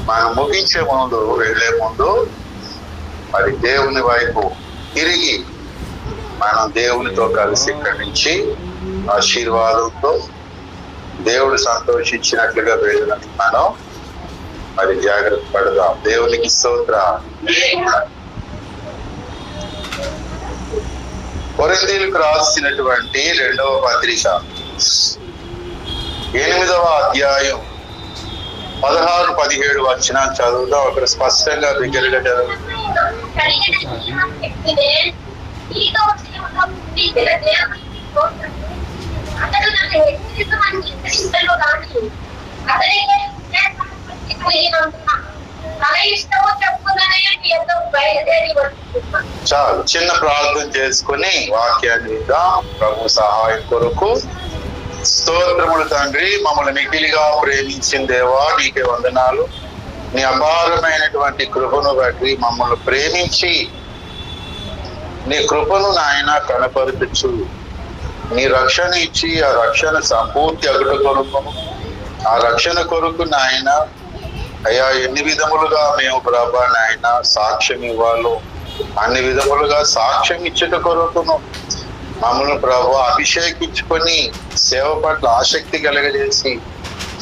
మనం ముగించే ముందు వెళ్లే ముందు మరి దేవుని వైపు తిరిగి మనం దేవునితో కలిసి ఇక్కడి నుంచి ఆశీర్వాదంతో దేవుడు సంతోషించినట్లుగా వెళ్ళినట్టు మనం మరి జాగ్రత్త పడదాం. దేవునికి స్తోత్రం. కొరింథీయులకు రాసినటువంటి 2వ పత్రిక 8వ అధ్యాయం 16-17 వచనాలు చదువుదాం. అక్కడ స్పష్టంగా బిగ్గరగా చదువు. చాలు, చిన్న ప్రార్థన చేసుకుని వాక్యాన్ని విందాం. ప్రభు సహాయం కొరకు స్తోత్రములు తండ్రి. మమ్మల్ని మిగిలిగా ప్రేమించిన దేవా నీకే వందనాలు. నీ అపారమైనటువంటి కృపను బట్టి మమ్మల్ని ప్రేమించి నీ కృపను నాయన కనపరచు. నీ రక్షణ ఇచ్చి ఆ రక్షణ సంపూర్తి అగుట కొరకు, ఆ రక్షణ కొరకు నాయన అయ్యా ఎన్ని విధములుగా మేము ప్రభా నాయన సాక్ష్యం ఇవ్వాలో అన్ని విధములుగా సాక్ష్యం ఇచ్చుట కొరకును మమ్మల్ని ప్రభు అభిషేకించుకొని సేవ పట్ల ఆసక్తి కలగజేసి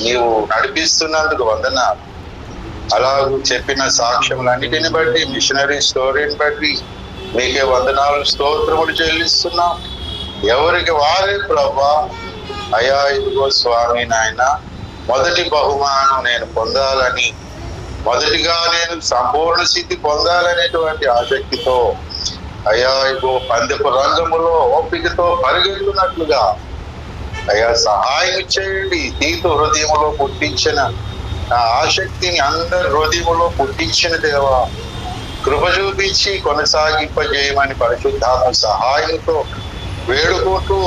నీవు నడిపిస్తున్నందుకు వందనాలు. అలాగూ చెప్పిన సాక్ష్యములన్నిటిని బట్టి, మిషనరీ స్టోరీని బట్టి మీకే వందనాలు, స్తోత్రములు చెల్లిస్తున్నాం. ఎవరికి వారే ప్రభా అయా ఇదిగో స్వామి నాయన మొదటి బహుమానం నేను పొందాలని, మొదటిగా నేను సంపూర్ణ స్థితి పొందాలనేటువంటి ఆసక్తితో అయా ఇగో పందెపు రంగములో ఓపికతో పరిగెత్తున్నట్లుగా అయా సహాయం చేయండి. తీతు హృదయములో పుట్టించిన ఆ ఆసక్తిని అందరి హృదయములో పుట్టించిన దేవా కృప చూపించి కొనసాగింపజేయమని పరిశుద్ధాత్మ సహాయంతో వేడుకుంటూ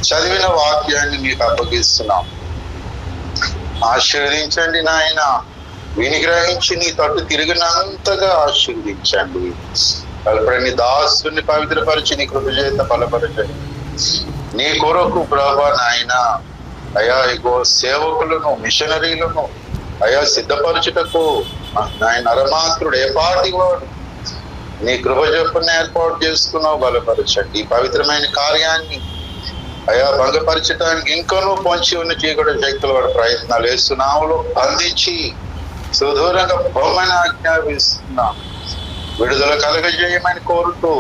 చదివిన వాక్యాన్ని మీకు అప్పగిస్తున్నాం. ఆశీర్వదించండి నాయన. వినిగ్రహించి నీ తట్టు తిరిగినంతగా ఆశీర్వదించండి. బలపడని దాసుని పవిత్రపరిచి నీ కృప చేత బలపరచండి. నీ కొరకు ప్రభా నాయన అయా ఇగో సేవకులను, మిషనరీలను అయా సిద్ధపరచుటకు నాయన నరమాత్రుడు ఏపాటి వాడు నీ కృప చొప్పున ఏర్పాటు చేసుకున్నావు. బలపరచండి. ఈ పవిత్రమైన కార్యాన్ని అయా భంగపరచడానికి ఇంకనూ పొంచి ఉన్న చీకటి శక్తులు వాడి ప్రయత్నాలు వేస్తున్నాములు అందించి సుదూరంగా బహుమని ఆజ్ఞాపిస్తున్నాం. విడుదల కలగజేయమని కోరుతూ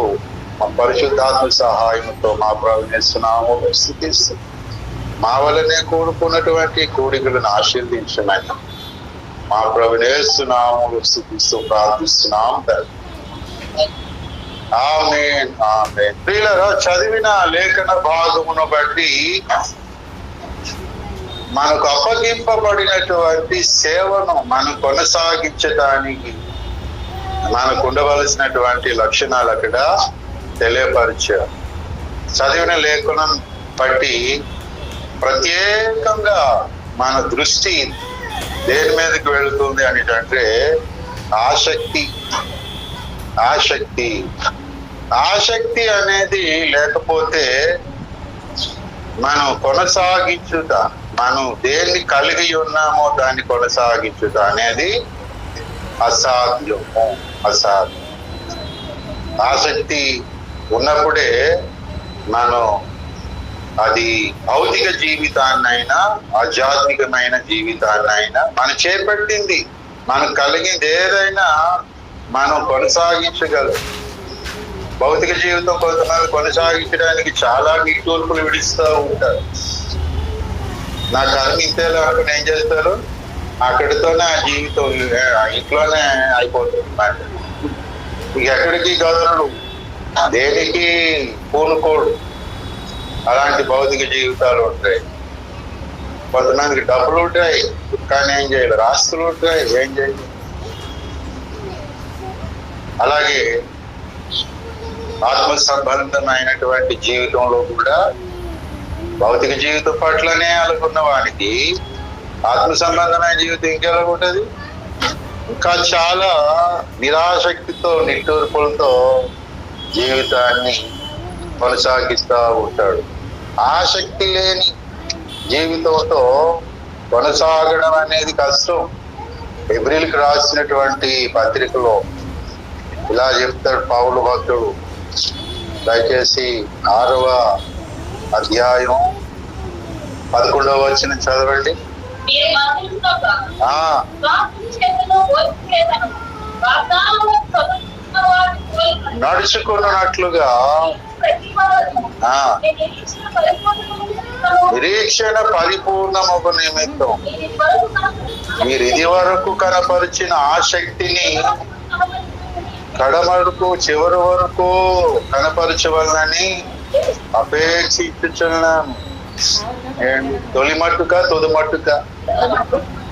మా పరిశుద్ధాత్మ సహాయంతో మా ప్రభునేస్తున్నాము స్థితిస్తూ మా వల్లనే కూడుకున్నటువంటి కోరికలను ఆశీర్వదించమని మా ప్రభునేస్తున్నాము స్థితిస్తూ ప్రార్థిస్తున్నాం. ఆమేన్, ఆమేన్. ప్రియులారా, చదివిన లేఖన భాగమును బట్టి మనకు అప్పగింపబడినటువంటి సేవను మనం కొనసాగించడానికి మనకు ఉండవలసినటువంటి లక్షణాలు అక్కడ తెలియపరిచారు. చదివిన లేఖనం బట్టి ప్రత్యేకంగా మన దృష్టి దేని మీదకి వెళుతుంది అనేటంటే ఆసక్తి. ఆసక్తి ఆసక్తి అనేది లేకపోతే మనం కొనసాగించుట, మనం దేన్ని కలిగి ఉన్నామో దాన్ని కొనసాగించుట అనేది అసాధ్యము. అసాధ్యం. ఆసక్తి ఉన్నప్పుడే మనం అది భౌతిక జీవితాన్నైనా ఆధ్యాత్మికమైన జీవితాన్నైనా మనం చేపట్టింది, మనకు కలిగింది ఏదైనా మనం కొనసాగించగలం. భౌతిక జీవితం కొంతమంది కొనసాగించడానికి చాలా నిట్టూర్పులు విడిస్తూ ఉంటారు. నా కర్మ ఇంతేలా అనుకుని ఏం చేస్తారు, అక్కడితోనే ఆ జీవితం ఇంట్లోనే అయిపోతుంది మాట. ఇక ఎక్కడికి కదలడు, దేనికి పూనుకోడు. అలాంటి భౌతిక జీవితాలు ఉంటాయి. కొంతమందికి డబ్బులు ఉంటాయి కానీ ఏం చేయలేరు, ఆస్తులు ఉంటాయి ఏం చేయలేరు. అలాగే ఆత్మ సంబంధమైనటువంటి జీవితంలో కూడా భౌతిక జీవితం పట్లనే అనుకున్న వానికి ఆత్మ సంబంధమైన జీవితం ఇంకెలా ఉంటుంది, ఇంకా చాలా నిరాసక్తితో నిట్టూర్పులతో జీవితాన్ని కొనసాగిస్తూ ఉంటాడు. ఆసక్తి లేని జీవితంతో కొనసాగడం అనేది కష్టం. ఎబ్రిల్కి రాసినటువంటి పత్రికలో ఇలా చెప్తాడు పౌలు భక్తుడు. దయచేసి 6వ అధ్యాయం 11వ వచనం చదవండి. నడుచుకున్నట్లుగా నిరీక్షణ పరిపూర్ణమొక నిమిత్తం మీరు ఇది వరకు కనపరిచిన ఆసక్తిని కడమరకు చివరి వరకు కనపరచవలనని అపేక్షించుచున్నాను. తొలి మట్టుక తుది మట్టుక,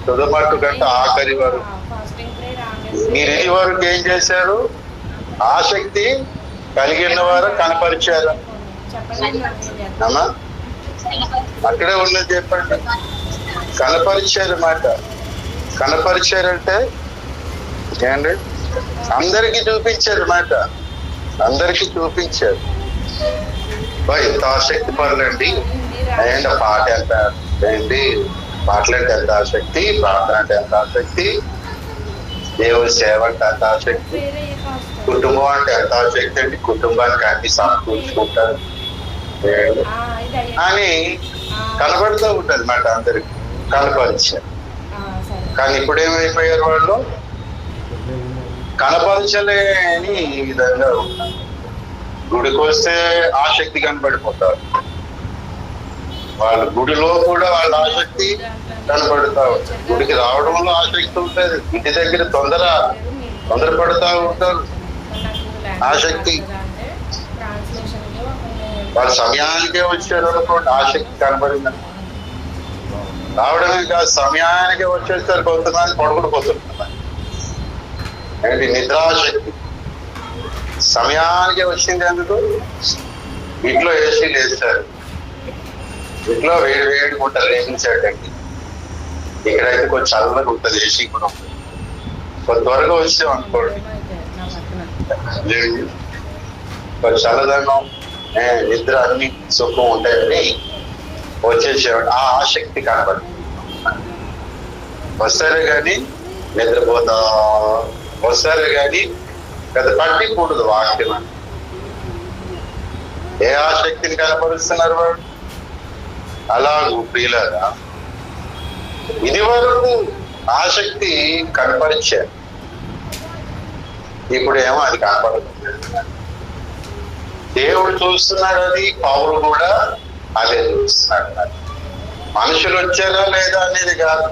తుది మట్టుకంటే ఆఖరి వరకు మీరు ఇది వరకు ఏం చేశారు? ఆసక్తి కలిగిన వారు కనపరిచారు. అమ్మా అక్కడే ఉన్నది చెప్పండి. కనపరిచారు మాట. కనపరిచారంటే ఏంటి? అందరికి చూపించారు మాట. అందరికి చూపించారు. ఎంత ఆసక్తి పనులండి. ఏంటి పాట ఎంత ఏంటి, పాటలంటే ఎంత ఆసక్తి, ప్రార్థన అంటే ఎంత ఆసక్తి, దేవుడి సేవ అంటే ఎంత ఆసక్తి, కుటుంబం అంటే ఎంత ఆసక్తి అండి. కుటుంబానికి అన్ని సమకూర్చుకుంటారు అని కనబడుతూ ఉంటుంది మాట. అందరికి కనపరిచారు. కానీ ఇప్పుడు ఏమైపోయారు వాళ్ళు? కనపరచలేని ఈ విధంగా ఉంటారు. గుడికి వస్తే ఆసక్తి కనబడిపోతారు. వాళ్ళ గుడిలో కూడా వాళ్ళ ఆసక్తి కనబడుతూ ఉంటుంది. గుడికి రావడంలో ఆసక్తి ఉంటుంది. ఇంటి దగ్గర తొందరపడుతూ ఉంటారు. ఆసక్తి వాళ్ళ సమయానికే వచ్చారు అనుకోండి, ఆసక్తి కనబడిందని. రావడమే కాదు, సమయానికే వచ్చేస్తారు. కొంతమంది పడుకుండిపోతున్నారు. ఏంటి? నిద్రాశక్తి. సమయానికే వచ్చింది ఎందుకు? ఇంట్లో ఏసీలు వేస్తారు, ఇంట్లో వేడి ఉంటుంది, రేగించేటండి. ఇక్కడైతే కొంచెం చల్లగా ఉంటుంది, ఏసీ కూడా ఉంటుంది. కొంత త్వరగా వచ్చాం అనుకోండి, కొంచెం చల్లదనం, నిద్ర అన్ని సుఖం ఉంటాయని వచ్చేసేవాడు. ఆ ఆసక్తి కనబడి వస్తారే కానీ నిద్రపోతా, వస్తారే కానీ పెద్ద పట్టి కూడదు వాక్యం అని. ఏ ఆసక్తిని కనపరుస్తున్నారు వాడు? అలాగూ ప్రియులారా, ఇది వరకు ఆసక్తి కనపరిచారు, ఇప్పుడు ఏమో అది కనపడదు. దేవుడు చూస్తున్నాడు, అది పౌలు కూడా అదే చూస్తున్నాడు. మనుషులు వచ్చారా లేదా అనేది కాదు,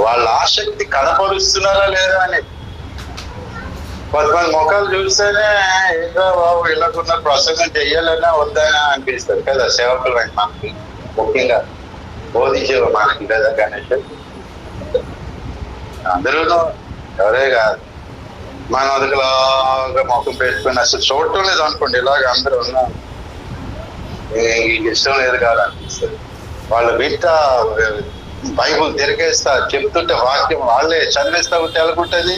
వాళ్ళ ఆసక్తి కనపరుస్తున్నారా లేదా అనేది. కొంతమంది ముఖాలు చూస్తేనే ఏదో బాబు ఇలాగున్న ప్రసంగం చెయ్యాలన్నా వద్దనా అనిపిస్తుంది కదా. సేవకులు మనకి ముఖ్యంగా బోధించేవా మనకి కదా గణేష్. అందరూ ఎవరే కాదు, మనం అదిలాగా ముఖం పెట్టుకుని అసలు చూడటం లేదు అనుకోండి. ఇలాగ అందరూ ఉన్నా ఇష్టం లేదు కాదనిపిస్తుంది. వాళ్ళు వింట బైబుల్ తిరిగేస్తా, చెప్తుంటే వాక్యం వాళ్ళే చదివేస్తా ఉంటే ఎలాగుంటది.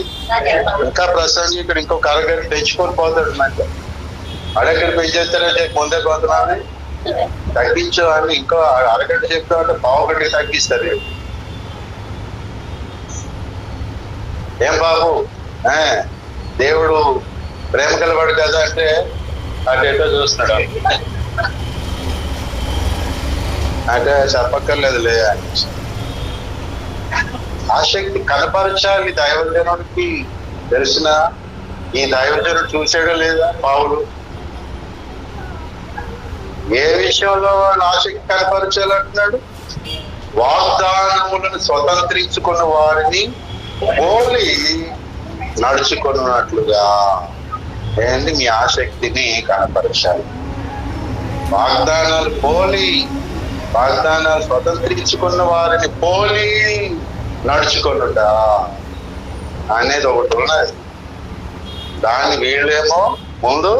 ఇంకా ప్రసంగి ఇక్కడ ఇంకొక అరగంట తెచ్చుకొని పోతాడు. నాకు అడగంట పెంచేస్తారంటే ముందే పోతున్నాను తగ్గించు అని ఇంకో అరగంట చెప్తా ఉంటే పావుగంటకి తగ్గిస్తారు. ఏం బాబు దేవుడు ప్రేమ కలవాడు కదా అంటే అటేటో చూస్తున్నాడు. అంటే చెప్పక్కర్లేదులే అని. ఆసక్తి కనపరచాలి దైవజనుడికి తెలిసిన. ఈ దైవజనుడు చూసాడో లేదా పౌలు? ఏ విషయంలో వాళ్ళు ఆసక్తి కనపరచాలంటున్నాడు? వాగ్దానములను స్వతంత్రించుకున్న వారిని పోలి నడుచుకున్నట్లుగా ఏంటి మీ ఆసక్తిని కనపరచాలి. వాగ్దానాలు పోలి, వాగ్దానాలు స్వతంత్రించుకున్న వారిని పోలి నడుచుకున్నట అనేది ఒకటి ఉన్నది. దాన్ని వీళ్ళేమో ముందు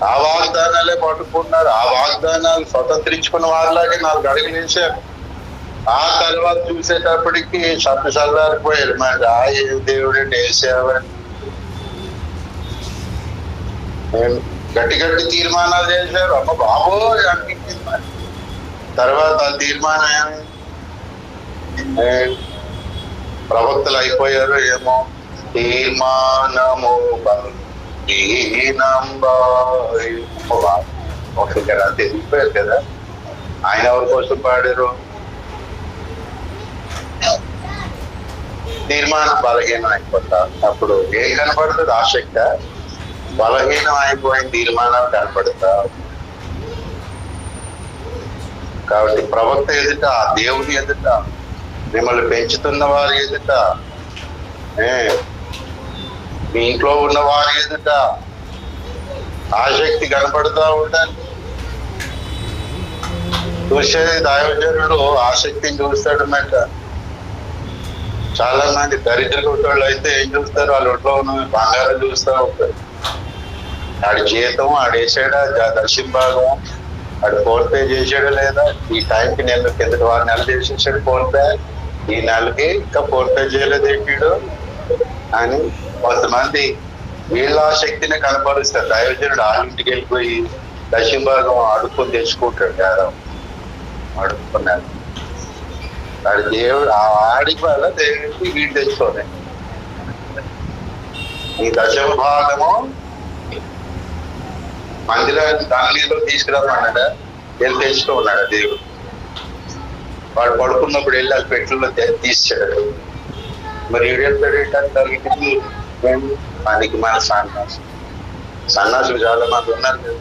ఆ వాగ్దానాలే పట్టుకున్నారు. ఆ వాగ్దానాలు స్వతంత్రించుకున్న వారిలాగే 4 అడుగులు వేశారు. ఆ తర్వాత చూసేటప్పటికి చల్లారిపోయారు. మరి ఆ దేవుడే వేసావని గట్టి గట్టి తీర్మానాలు చేశారు. అమ్మ బాబోయ్ అనిపించింది. మరి తర్వాత ఆ తీర్మానం ప్రవక్తలు అయిపోయారు ఏమో. తీర్మానము తెలిసిపోయారు కదా. ఆయన ఎవరి కోసం పాడారు? తీర్మానం బలహీనం అయిపోతా. అప్పుడు ఏం కనపడుతుంది? ఆసక్త బలహీనం అయిపోయిన తీర్మానం కనపడతా. కాబట్టి ప్రవక్త ఎదుట, దేవుని ఎదుట, మిమ్మల్ని పెంచుతున్న వారి ఎదుట, మీ ఇంట్లో ఉన్న వారి ఎదుట ఆసక్తి కనపడుతూ ఉండాలి. చూసేది దైవజనుడు ఆసక్తిని చూస్తాడన్నమాట. చాలా మంది దరిద్రులు అయితే ఏం చూస్తారు? వాళ్ళ ఒంట్లో ఉన్న బంగారం చూస్తూ ఉంటారు. ఆడి జీతం ఆడేసాడా, దర్శింభాగం ఆడు ఫోన్ పే చేసాడా లేదా, ఈ టైంకి నేను కిందటి 6 నెలలు చేసేసాడు ఫోన్ పే, ఈ నెలకి ఇంకా ఫోన్ పే చేయలేదు ఏంటిడు అని కొంతమంది వీళ్ళ ఆసక్తిని కనపరుస్తారు. దైవజనుడు ఇంటికి వెళ్ళిపోయి దశింభాగం అడుక్కొని తెచ్చుకుంటాడు. కదా అడుక్కున్నాడు వాడి దేవుడు, ఆడికి వల్ల దేవుడికి వీడు తెచ్చుకోలే. ఈ దశభాగము మందిరాన్ని దానిలో తీసుకురామన్నాడా, వెళ్ళి తెచ్చుకున్నాడు దేవుడు. వాడు పడుకున్నప్పుడు వెళ్ళి అది పెట్టుల్లో తీసాడు. మరి ఏడెళ్తాడు ఏంటంటే మనకి మన సన్నాసులు చాలా మంది ఉన్నారు కదా.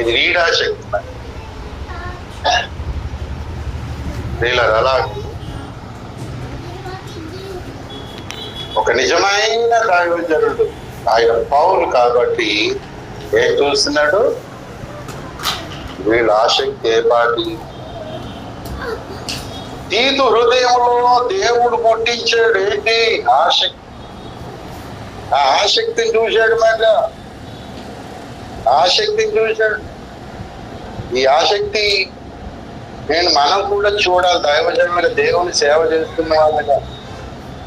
ఇది వీడాశక్తి మరి అలా. ఒక నిజమైన దైవజనుడు ఆయన పౌలు కాబట్టి ఏం చూస్తున్నాడు? వీళ్ళ ఆసక్తి ఏ పాటి? తీతు హృదయంలో దేవుడు పుట్టించాడు ఏంటి? ఆసక్తి. ఆ ఆసక్తిని చూశాడు. మళ్ళా ఆసక్తిని చూశాడు. ఈ ఆసక్తి మనం కూడా చూడాలి. దైవజనులుగా దేవుని సేవ చేస్తున్న వాళ్ళగా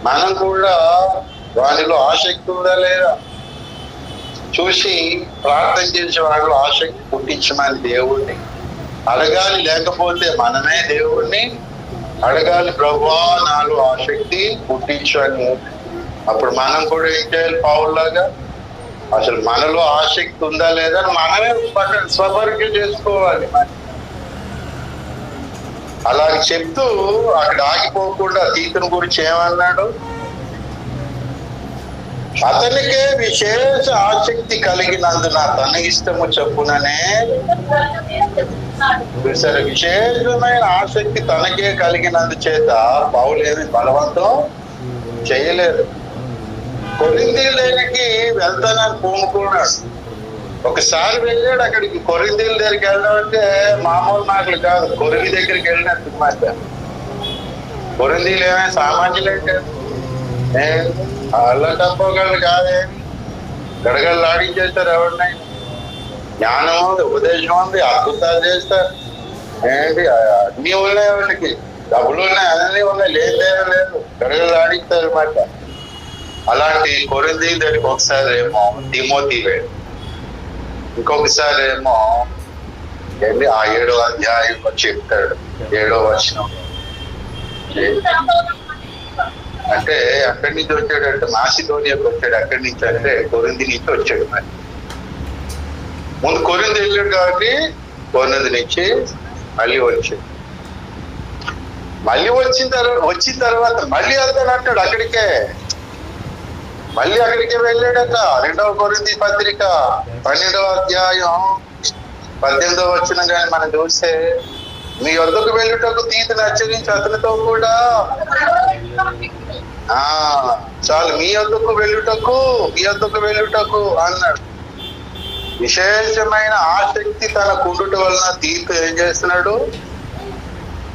మనం కూడా వారిలో ఆసక్తి ఉందా లేదా చూసి ప్రార్థన చేసే వాళ్ళు ఆసక్తి పుట్టించమని దేవుణ్ణి అడగాలి. లేకపోతే మనమే దేవుణ్ణి అడగాలి, ప్రభువా నాలో ఆసక్తి పుట్టించు అని. అప్పుడు మనం కూడా ఏం చేయాలి? పౌరులాగా అసలు మనలో ఆసక్తి ఉందా లేదా మనమే స్వపరీక్ష చేసుకోవాలి. అలాగే చెప్తూ అక్కడ ఆగిపోకుండా తీతుని గురించి ఏమన్నాడు? అతనికే విశేష ఆసక్తి కలిగినందున తన ఇష్టము చెప్పుననే. సరే, విశేషమైన ఆసక్తి తనకే కలిగినందు చేత పౌలు ఏమి బలవంతం చేయలేదు. కొరింథీయులకి వెళ్తానని పూనుకున్నాడు. ఒకసారి వెళ్ళాడు అక్కడికి. కొరింథీయుల దగ్గరికి వెళ్ళడం అంటే మామూలు మాటలు కాదు. కొరివి దగ్గరికి వెళ్ళినట్టు మాట. కొరింథీయులు ఏమైనా సామాన్యులంటే వాళ్ళ తప్పగలరు కాదేమి, గడగడలు ఆడించేస్తారు. ఎవరినైనా జ్ఞానం ఉంది, ఉపదేశం ఉంది, అద్భుతాలు చేస్తారు. ఏంటి అన్నీ ఉన్నాయి వాళ్ళకి, డబ్బులు ఉన్నాయి, అన్నీ ఉన్నాయి, లేదేమో లేదు, గడగడలు ఆడిస్తారు అన్నమాట. అలాంటి కొరింథీయుల దగ్గరికి ఒకసారి ఏమో తిమోతి వెళ్ళి, ఇంకొకసారి ఏమో వెళ్ళి ఆ 7వ అధ్యాయంలో చెప్తాడు. 7వ వచనం అంటే అక్కడి నుంచి వచ్చాడు అంటే మాసిదోనియాకి వచ్చాడు. అక్కడి నుంచి అంటే కొరింథీ నుంచి వచ్చాడు. మరి ముందు కొరింథీ వెళ్ళాడు కాబట్టి కొరింథీ నుంచి మళ్ళీ వచ్చాడు. మళ్ళీ వచ్చిన తర్వాత మళ్ళీ వెళ్తాడు అంటాడు అక్కడికే. మళ్ళీ అక్కడికే వెళ్ళాడట. 2వ కొరింథీ పత్రిక 12వ అధ్యాయం 18వ వచనం కానీ మనం చూస్తే, మీ వద్దకు వెళ్ళుటకు తీతుని హెచ్చరించి అతనితో కూడా చాలు మీ వద్దకు వెళ్ళుటకు అన్నాడు. విశేషమైన ఆసక్తి తన కుండుట వలన తీతు ఏం చేస్తున్నాడు?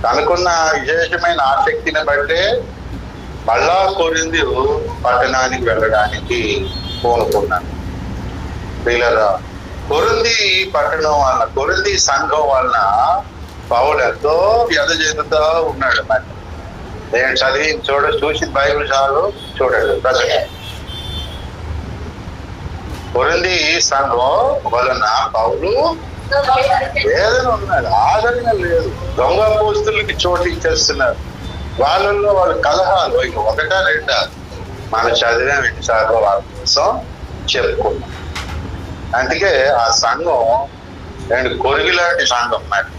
తనకున్న విశేషమైన ఆసక్తిని బట్టే మళ్ళా కొరింథీ పట్టణానికి వెళ్ళడానికి పూనుకున్నాను. పిల్లరా, కొరింథీ పట్టణం వలన, కొరింథీ సంఘం వలన పౌలు ఎంతో వ్యధ చెందుతూ ఉన్నాడు. మరి నేను చదివి చూసి బైబిల్ చాలు చూడండి. కొరింథీ సంఘం వలన పౌలు వేదన ఉన్నాడు, ఆదరణ లేదు, దొంగ పోస్తులకి చోటు ఇచ్చేస్తున్నారు. వాళ్ళల్లో వాళ్ళ కలహాలు ఇక ఒకటా రెండా మనం చదివే ఎన్నిసార్లు వాళ్ళ కోసం చెప్పుకున్నాం. అందుకే ఆ సంఘం రెండు కొరివి లాంటి సంఘం మరి.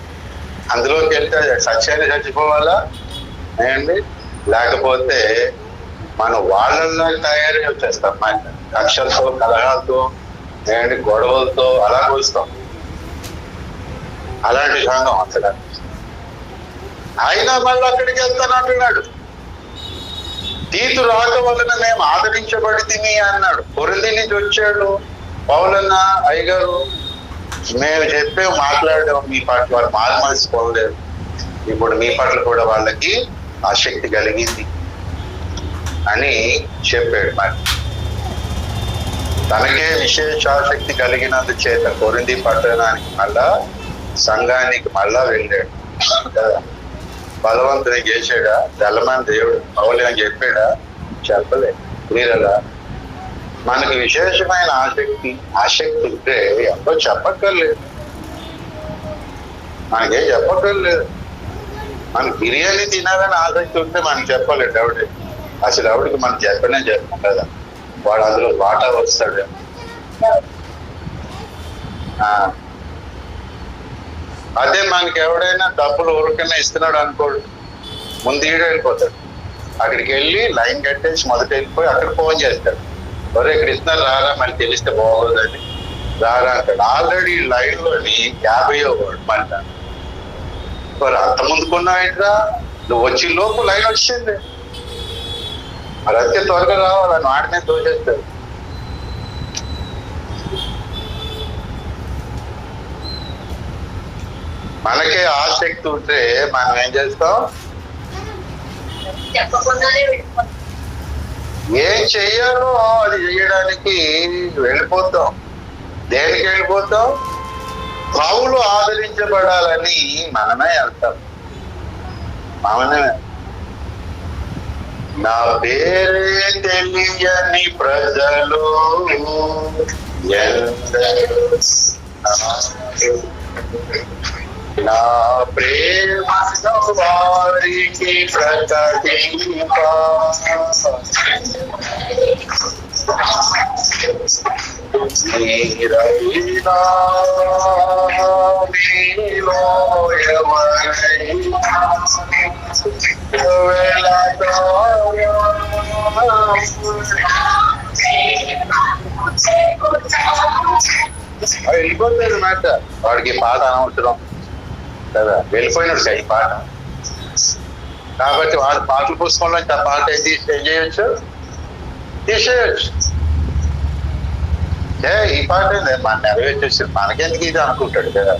అందులోకి వెళ్తే సత్యాన్ని చచ్చిపోవాలా ఏమండి, లేకపోతే మనం వాళ్ళల్లో తయారీ వచ్చేస్తాం మరి. కక్షలతో, కలహాలతో, ఏమండి, గొడవలతో అలా పోస్తాం. అలాంటి సంఘం అసలు. ఆయన మళ్ళీ అక్కడికి వెళ్తానంటున్నాడు. తీతు రాక వలన మేము ఆదరించబడితిమి అన్నాడు. కొరింథీ నుంచి వచ్చాడు. పౌలన్న అయ్యగారు మేము చెప్పే మాట్లాడాం మీ పట్ల, వాళ్ళు మారుమనసుకోలేదు. ఇప్పుడు మీ పట్ల కూడా వాళ్ళకి ఆసక్తి కలిగింది అని చెప్పాడు. మరి తనకే విశేష ఆసక్తి కలిగినందు చేత కొరింథీ పట్టణానికి మళ్ళా, సంఘానికి మళ్ళా వెళ్ళాడు కదా. బలవంతుని చేసాడా? తెల్లమని దేవుడు పౌలు అని చెప్పాడా? చెప్పలేదు. క్లియర్గా మనకు విశేషమైన ఆసక్తి ఉంటే ఎంతో చెప్పక్కర్లేదు, మనకేం చెప్పక్కర్లేదు. మనకు బిర్యానీ తినాలని ఆసక్తి ఉంటే మనకు చెప్పలేదు ఎవడే. అసలు ఎవడికి మనం చెప్పనే చెప్పం కదా, వాడు అందులో వాటా వస్తాడు. అదే మనకి ఎవడైనా డబ్బులు ఊరికన్నా ఇస్తున్నాడు అనుకోడు, ముందు వెళ్ళిపోతాడు. అక్కడికి వెళ్ళి లైన్ కట్టేసి మొదట వెళ్ళిపోయి అక్కడ ఫోన్ చేస్తాడు. ఎవరు ఇక్కడ ఇస్తున్నారు రారా, మళ్ళీ తెలిస్తే బాగోదని రారా అంటాడు. ఆల్రెడీ లైన్లోని 50వ వాడు మంట. మరి అంత ముందుకున్నావేంట్రా, నువ్వు వచ్చి లోపు లైన్ వచ్చింది. మరి అంతే త్వరగా రావాలని వాడినే తోచేస్తాడు. మనకే ఆసక్తి ఉంటే మనం ఏం చేస్తాం? ఏం చెయ్యాలో అది చేయడానికి వెళ్ళిపోతాం. దేనికి వెళ్ళిపోతాం? పౌలు ఆదరించబడాలని మనమే వెళ్తాం. మనమే. నా పేరే తెలియని ప్రజలు నా ప్రేమ వారికి ప్రకటింప నీరవినా నీలో వెళ్ళిపోతాడు మాట. వాడికి పాట అనవసరం కదా, వెళ్ళిపోయినాడు ఈ పాట. కాబట్టి వాడు పాటలు పుస్తకంలో ఆ పాట ఏం చేయొచ్చు, తీసేయచ్చు. ఈ పాట మన నెరవేర్చేసి మనకెందుకు ఇది అనుకుంటాడు కదా.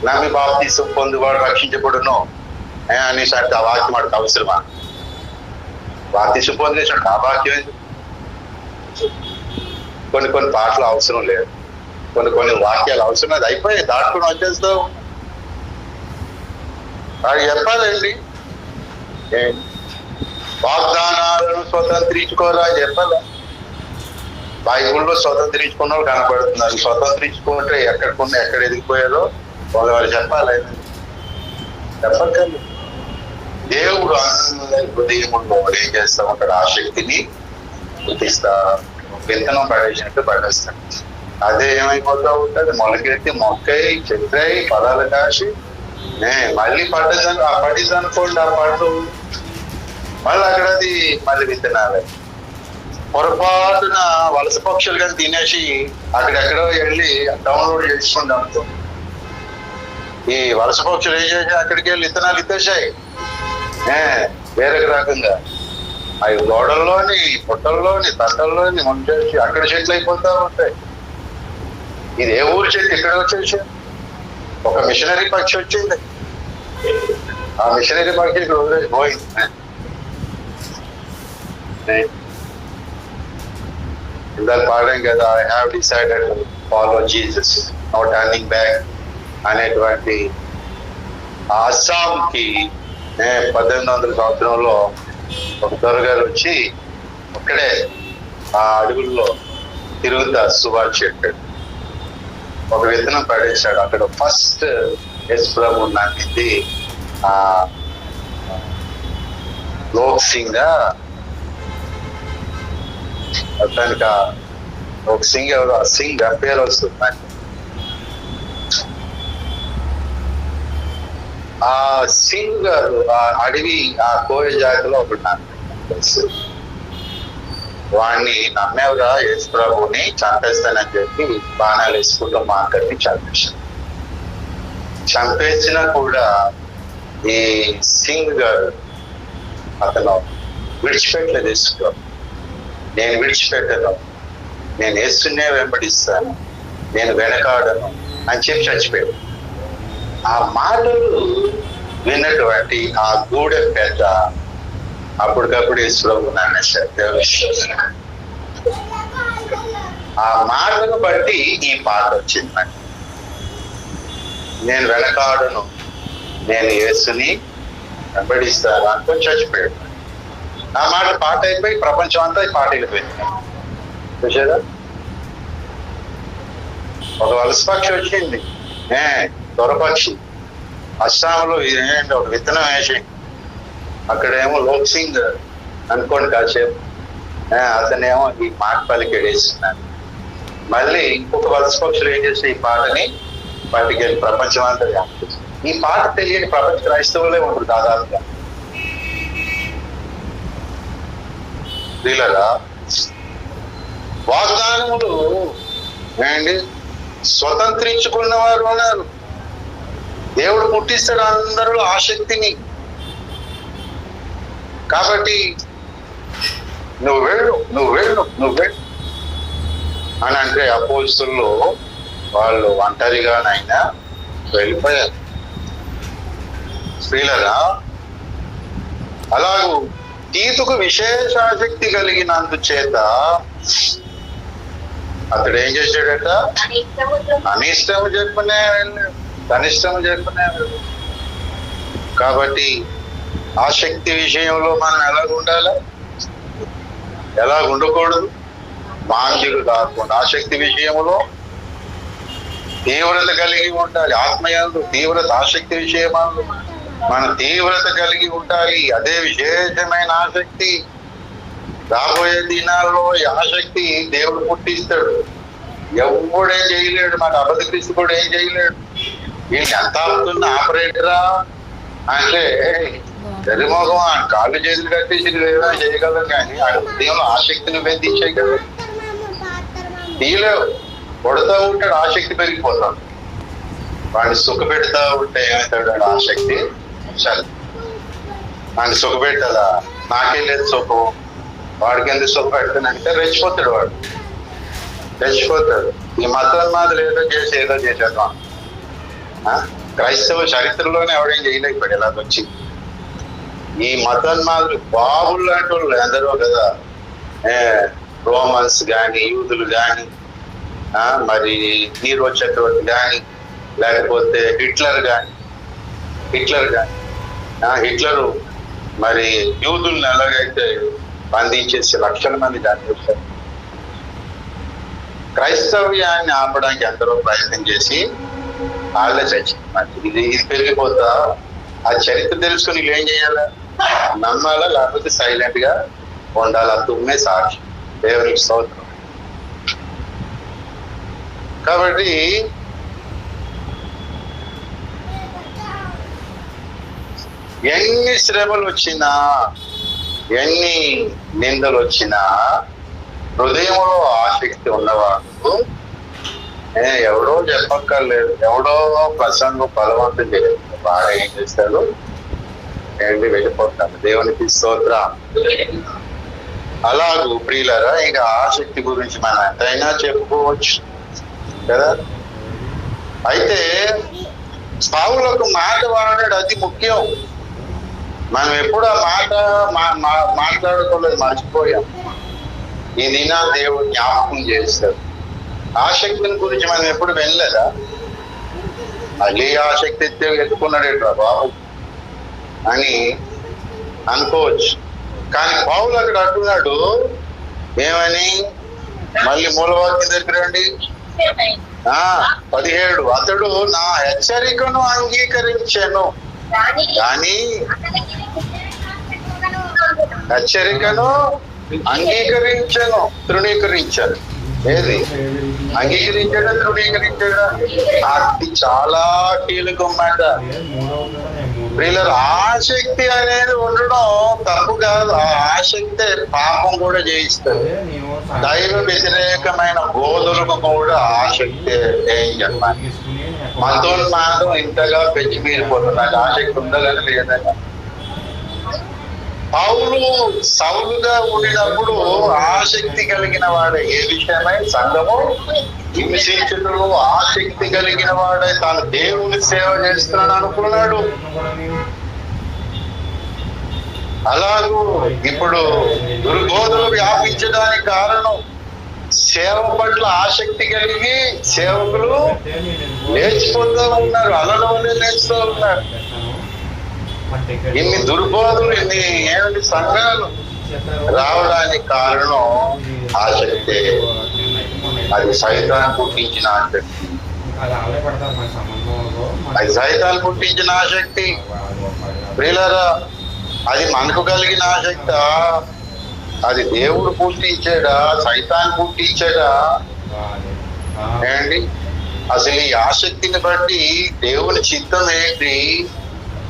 నమ్మి బాప్తీసం పొందువాడు రక్షించబడును అనేసి అంటే ఆ వాక్యం వాడికి అవసరమా? బాప్తీసం పొందేసాడు, ఆ వాక్యం ఏంటి? కొన్ని పాటలు అవసరం లేదు, కొన్ని వాక్యాలు అవసరం లేదు. అయిపోయి దాటుకుని వచ్చేస్తావు. అది చెప్పాలండి. వాగ్దానాలను స్వతంత్రించుకోరా చెప్పాలా? బైబుల్లో స్వతంత్రించుకున్న వాళ్ళు కనపడుతున్నారు. స్వతంత్రించుకుంటే ఎక్కడ ఎదిగిపోయారో వాళ్ళు చెప్పాలి. చెప్పక్కర్లేదు. దేవుడు అందరి హృదయంలో ఏం చేస్తా ఉంటాడు? ఆసక్తిని గుర్తిస్తా, విత్తనం పడేసినట్టు పడేస్తాడు. అదే ఏమైపోతా ఉంటుంది? మొలకెత్తి మొక్కై చెట్లై ఫలాలు కాసి మళ్ళీ పడింది అనుకోండి. ఆ పండు మళ్ళీ అక్కడది మళ్ళీ విత్తనాలే. పొరపాటున వలస పక్షులు కానీ తినేసి అక్కడెక్కడో వెళ్ళి డౌన్లోడ్ చేసుకుంటాం అనుకో. ఈ వలస పక్షులు ఏం చేసి అక్కడికి వెళ్ళి విత్తనాలు ఇచ్చేసాయి వేరే రకంగా. అవి గోడల్లోని, పుట్టల్లోని, తట్టల్లోని ముంచేసి అక్కడ చెట్లు అయిపోతా ఉంటాయి. ఇది ఏ ఊరు చెట్టు ఇక్కడ వచ్చేసి ఒక మిషనరీ పక్షి వచ్చింది. ఆ మిషనరీ పక్షి ఇక్కడ వదిలేసి పోయింది. ఇందాక పాడాం కదా, I have decided to follow Jesus, no turning back అనేటువంటి అస్సాంకి 1800 సంవత్సరంలో ఒక దొరగారు వచ్చి అక్కడే ఆ అడవుల్లో తిరుగుతా సుభాష్ చెప్పాడు. ఒక విత్తనం పడేశాడు. అక్కడ ఫస్ట్ ఎస్ ప్రభు నాకింది ఆ లోక్ సింగ్ అతనికి ఒక సింగ్ ఎవరు సింగ్ పేరు వస్తుంది. ఆ సింగ్ గారు ఆ అడవి ఆ కోయ జాతిలో ఒకటి నాకు తెలుసు. వాడిని నమ్మేవరా యేసు ప్రభుని చంపేస్తానని చెప్పి బాణాలు వేసుకుంటూ మాకని చంపేశాను. చంపేసినా కూడా ఈ సింగ్ గారు అతను విడిచిపెట్టలేదు యేసు. నేను విడిచిపెట్టను, నేను యేసునే వెంబడిస్తాను, నేను వెనకాడను అని చెప్పి చచ్చిపోయాడు. ఆ మాటలు విన్నటువంటి ఆ గూడెం పెద్ద అప్పటికప్పుడు యేసుప్రభు నన్ను ఆ మాటను బట్టి ఈ పాట వచ్చిందండి. నేను వెనకాడను, నేను యేసుని వెంబడిస్తాను అనుకొని చచ్చిపోయాడు. ఆ మాట పాట అయిపోయి ప్రపంచం అంతా ఈ పాట వెళ్ళిపోయింది. చూసారా, ఒక వలస పక్షి వచ్చింది, దొరపక్షి. అస్సాంలో ఏంటంటే ఒక విత్తనం వేసి అక్కడేమో లోక్ సింగ్ అనుకోండి కాసేపు, అతనేమో ఈ మాట పలికేడేస్తున్నాను. మళ్ళీ ఇంకొక వలస పక్షులు ఏం చేస్తే ఈ పాటని పట్టుకెళ్ళి ప్రపంచం అంతా ఈ పాట తెలియని ప్రపంచ క్రైస్తవులే ఉంటారు దాదాపుగా. వీళ్ళగా వాగ్దానములు ఏంటి స్వతంత్రించుకున్న వారు ఉన్నారు. దేవుడు పుట్టిస్తాడు అందరూ ఆసక్తిని. కాబట్టి నువ్వు వెళ్ళు అని అంటే అపోస్తలులు వాళ్ళు ఒంటరిగానైనా వెళ్ళిపోయారు. స్త్రీలరా అలాగూ తీతుకు విశేష ఆసక్తి కలిగినందుచేత అతడు ఏం చేశాడట, అనిష్టము చెప్పునే వెళ్ళాడు, కనిష్టము చెప్పునే వెళ్ళాడు. కాబట్టి ఆసక్తి విషయంలో మనం ఎలాగుండాలి, ఎలాగ ఉండకూడదు, మాంద్యులు కాకుండా ఆసక్తి విషయంలో తీవ్రత కలిగి ఉండాలి. ఆత్మయందు తీవ్రత, ఆసక్తి విషయమందు మన తీవ్రత కలిగి ఉండాలి. అదే విశేషమైన ఆసక్తి. రాబోయే దినాల్లో ఈ ఆసక్తి దేవుడు పుట్టిస్తాడు. ఎవడేం చేయలేడు, మన అబద్ధ క్రీస్తు కూడా ఏం చేయలేడు. వీళ్ళు ఎంత అవుతున్న ఆపరేటరా అంటే జరిమోగం ఆ కాళ్ళు చేతులు కట్టేసి ఏదైనా చేయగలం, కానీ ఆ హృదయంలో ఆసక్తిని నువ్వేం తీసేయగలవు, తీయలేవు. కొడతా ఉంటాడు, ఆసక్తి పెరిగిపోతాడు. వాడిని సుఖ పెడతా ఉంటే ఏమవుతాడు, ఆసక్తి సరే వాడిని సుఖ పెట్టదా, నాకే లేదు సుఖం, వాడికి ఎందుకు సుఖ పెడతానంటే రెచ్చిపోతాడు. వాడు రెచ్చిపోతాడు. ఈ మతోన్మాదులు ఏదో చేసేద్దాం. క్రైస్తవ చరిత్రలోనే ఎవడేం చేయలేకపోయాడు. ఇలా వచ్చి ఈ మతోన్మాదులు బాబులు లాంటి వాళ్ళు ఎందరో కదా, రోమన్స్ కానీ, యూదులు కానీ, మరి నీరో చక్రవర్తి కానీ, లేకపోతే హిట్లర్ కానీ హిట్లరు మరి యూదుల్ని ఎలాగైతే బంధించేసి లక్షల మంది చంపేశారు. క్రైస్తవ్యాన్ని ఆపడానికి ఎందరో ప్రయత్నం చేసి వాళ్ళే చచ్చింది. ఇది పెరిగిపోతా ఆ చరిత్ర తెలుసుకుని వీళ్ళు ఏం చేయాలా, నమ్మాలా, లేకపోతే సైలెంట్ గా ఉండాలి. తుమ్మే సాక్షి, దేవునికి స్తోత్రం. కాబట్టి ఎన్ని శ్రమలు వచ్చినా, ఎన్ని నిందలు వచ్చినా హృదయంలో ఆసక్తి ఉన్నవాడు ఎవడో చెప్పక్కర్లేదు, ఎవడో ప్రసంగం బలవంతం చేయలేదు, బాగా ఏం చేస్తాడు, వెళ్ళిపోతాడు. దేవునికి స్తోత్రం. అలాగూ ప్రియులారా, ఇంకా ఆసక్తి గురించి మనం ఎంతైనా చెప్పుకోవచ్చు కదా. అయితే పౌలకు మాట వాడాడు, అది ముఖ్యం. మనం ఎప్పుడు ఆ మాట మాట్లాడుకోలేదు, మర్చిపోయాం. ఈ దిన దేవుడు జ్ఞాపకం చేస్తాడు. ఆసక్తిని గురించి మనం ఎప్పుడు వెళ్ళలేదా, మళ్ళీ ఆసక్తి ఎత్తుకున్నాడు బాబు అని అనుకోవచ్చు. కానీ పౌలు అక్కడ అంటున్నాడు ఏమని, మళ్ళీ మూలవాక్యం దగ్గర రండి 17, అతడు నా హెచ్చరికను అంగీకరించాను. కానీ హెచ్చరికను అంగీకరించను, తృణీకరించాను. ఏది అంగీకరించాడా, తృణీకరించాడా? అది చాలా కీలకం మాట. వీళ్ళ ఆసక్తి అనేది ఉండడం తప్పు కాదు. ఆ ఆసక్తి పాపం కూడా చేయిస్తుంది. దైవ వ్యతిరేకమైన బోధనకు కూడా ఆసక్తి చేయాలి. మతోన్మాదం ఇంతగా పెంచి మీరిపోతుంది. నాకు ఆసక్తి ఉండాలని లేదన్నా. పౌలు సౌలుగా ఉండినప్పుడు ఆసక్తి కలిగిన వాడే ఏ విషయమై సంఘము హింసించుడు, ఆసక్తి కలిగిన వాడే తాను దేవుని సేవ చేస్తున్నాను అనుకున్నాడు. అలాగూ ఇప్పుడు దుర్బోధలు వ్యాపించడానికి కారణం సేవ పట్ల ఆసక్తి కలిగి సేవకులు లేచిపోతూ ఉన్నారు, అలలోనే లేస్తూ ఉన్నారు. ఇన్ని దుర్బోధలు, ఇన్ని ఏమిటి సంఘాలు రావడానికి కారణం ఆసక్తి. అది సైతాన్ పుట్టించిన ఆసక్తి. అది సైతాన్ పుట్టించిన ఆసక్తి. ప్రియులారా, అది మనకు కలిగిన ఆసక్తి. అది దేవుడు పుట్టించాడా, సైతాన్ పుట్టించాడా? ఏంటి అసలు ఈ ఆసక్తిని బట్టి దేవుని చిత్తం ఏంటి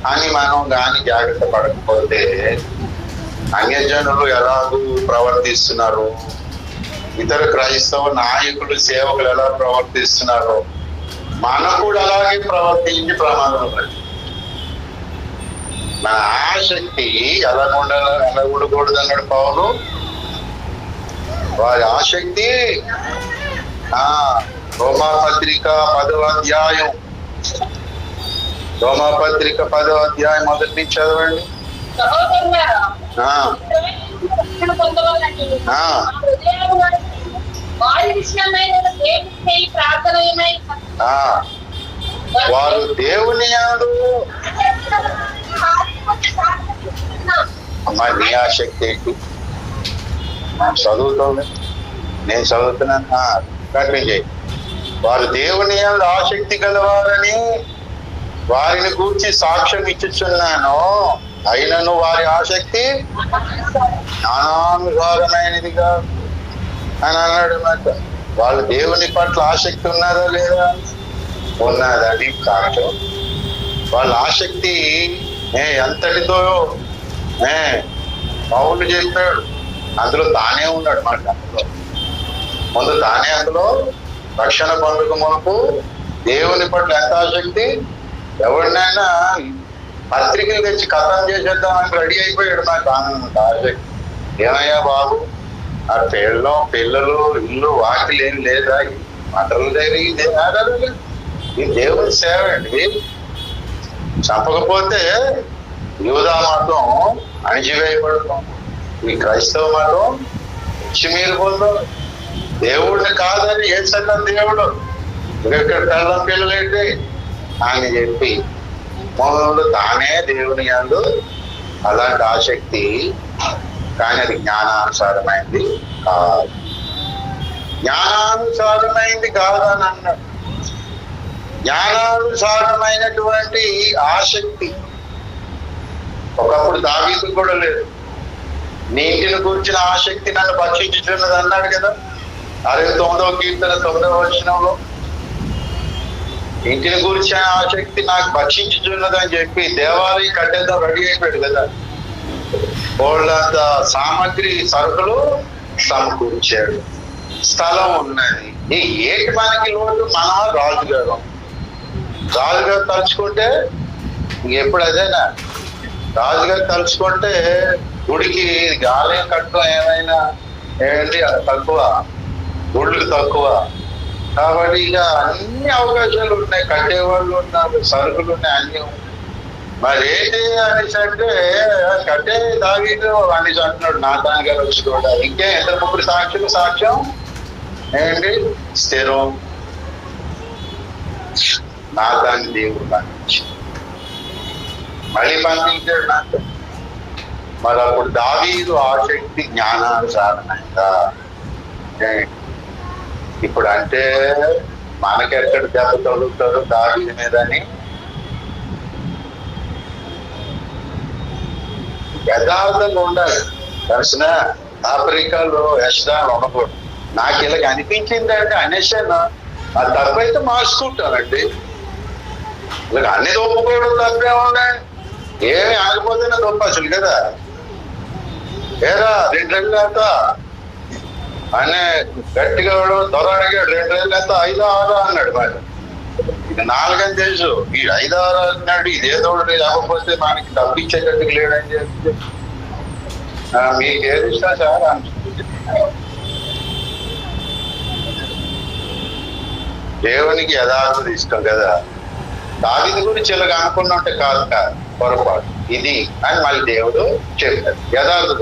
అని మనం కానీ జాగ్రత్త పడకపోతే అన్యజనులు ఎలాగూ ప్రవర్తిస్తున్నారు, ఇతర క్రైస్తవ నాయకులు సేవకులు ఎలా ప్రవర్తిస్తున్నారు, మనం కూడా అలాగే ప్రవర్తించి ప్రమాదం ఉన్నది. మన ఆసక్తి ఎలా ఉండకూడదు అన్నాడు పౌలు. వారి ఆసక్తి రోమాపత్రిక 10వ అధ్యాయం, రోమాపత్రిక 10వ అధ్యాయం మొదటి నుంచి చదవండి. వారు దేవుని యందు అమ్మా, నీ ఆసక్తి ఏంటి? చదువుతాను, నేను చదువుతున్నాను. కంటిన్యూ చేయి. వారు దేవుని యందు ఆసక్తి గలవారని వారిని గూర్చి సాక్ష్యం ఇచ్చుచున్నాను, అయినను వారి ఆసక్తి జ్ఞానానుసారమైనదిగా అని అన్నాడు. మాట వాళ్ళు దేవుని పట్ల ఆసక్తి ఉన్నదా లేదా? ఉన్నదని సాక్ష్యం. వాళ్ళ ఆసక్తి ఎంతటితో పౌలు చెప్పాడు. అందులో తానే ఉన్నాడు మాట. ముందు తానే అందులో రక్షణ పొందక మునుపు దేవుని పట్ల ఎంత ఆసక్తి. ఎవరినైనా పత్రికలు తెచ్చి కథం చేసేద్దామని రెడీ అయిపోయాడు నాకు ఆసక్తి. ఏమయ్యా బాబు, ఆ పిల్లలు ఇల్లు వాకిలు ఏం లేదా? మంటలు జరిగి ఈ దేవుని సేవ అండి. చంపకపోతే యూదా మతం అణిచివేయబడతాం, ఈ క్రైస్తవ మతం ఇచ్చిమీరిపోతాం. దేవుడిని కాదని ఏ సగం దేవుడు ఇక్కడ కళ్ళం పిల్లలేంటి అని చెప్పి మొదలు తానే దేవుని యందు అలాంటి ఆసక్తి. కానీ అది జ్ఞానానుసారమైంది కాదు. జ్ఞానానుసారమైంది కాదని అన్నాడు. జ్ఞానానుసారమైనటువంటి ఆసక్తి ఒకప్పుడు దావీదుకు కూడా లేదు. నీ ఇంటిని గురించిన ఆసక్తి నన్ను భక్షించుచున్నది అన్నాడు కదా 69వ కీర్తన 9వ వచనంలో. ఇంటిని గురించిన ఆసక్తి నాకు భక్షించుచున్నది అని చెప్పి దేవాలయం కట్టేద్దాం రెడీ అయిపోయాడు కదా. వాళ్ళంత సామాగ్రి సరుకులు సమకూర్చాడు, స్థలం ఉన్నది. ఏంటి మనకి లోటు? మన రాజుగారు తలుచుకుంటే ఎప్పుడు అదేనా? రాజుగారు తలుచుకుంటే గుడికి ఆలయం కట్టడం ఏమైనా ఏంటి తక్కువ, గుళ్ళకి తక్కువ. కాబట్టి ఇక అన్ని అవకాశాలు ఉన్నాయి, కట్టేవాళ్ళు ఉన్నారు, సరుకులు ఉన్నాయి, అన్ని. మరి ఏంటి అనేసి అంటే కట్టే దావీదు అనేసి అంటున్నాడు నాతాన్ గారు వచ్చి కూడా. ఇంకే ఇద్దరు ముగ్గురు సాక్ష్యం ఏంటి స్థిరం నాతాన్ దేవుడు పంపించి మళ్ళీ పంపించాడు నాకు. మరి అప్పుడు దావీదు ఆసక్తి జ్ఞానానుసారంగా. ఇప్పుడు అంటే మనకెక్కడ దెబ్బ తగులుతారు దావీదు మీదని యథార్థంగా ఉండాలి. తెలిసిన ఆఫ్రికాలో యశదాలు ఉండకూడదు. నాకు ఇలాగ అనిపించింది అంటే అనేసాను, ఆ తప్పైతే మార్చుకుంటానండి. ఇలాగ అన్ని ఒప్పుకోవడం తప్పే ఉన్నాయి, ఏమి ఆగిపోతేనే తప్పు అసలు కదా. ఏరా 2 నెలలు ఎంత అనే గట్టిగా దొర అడిగాడు, 2 నెలలు ఎంత, 5 6 అన్నాడు. మరి ఇది 4 అని తెలుసు, ఈ 5 6 అన్నాడు. ఇదేదో లేకపోతే మనకి డబ్బు ఇచ్చేటట్టుకు లేడని చెప్పి మీకు ఏది ఇష్టం సార్ అనిపిస్తుంది. దేవునికి యథార్థత ఇష్టం కదా. దావీదు గురించి ఇలాగ అనుకున్నట్టే కాదు పొరపాటు ఇది అని మళ్ళీ దేవుడు చెప్పాడు. యథార్థత.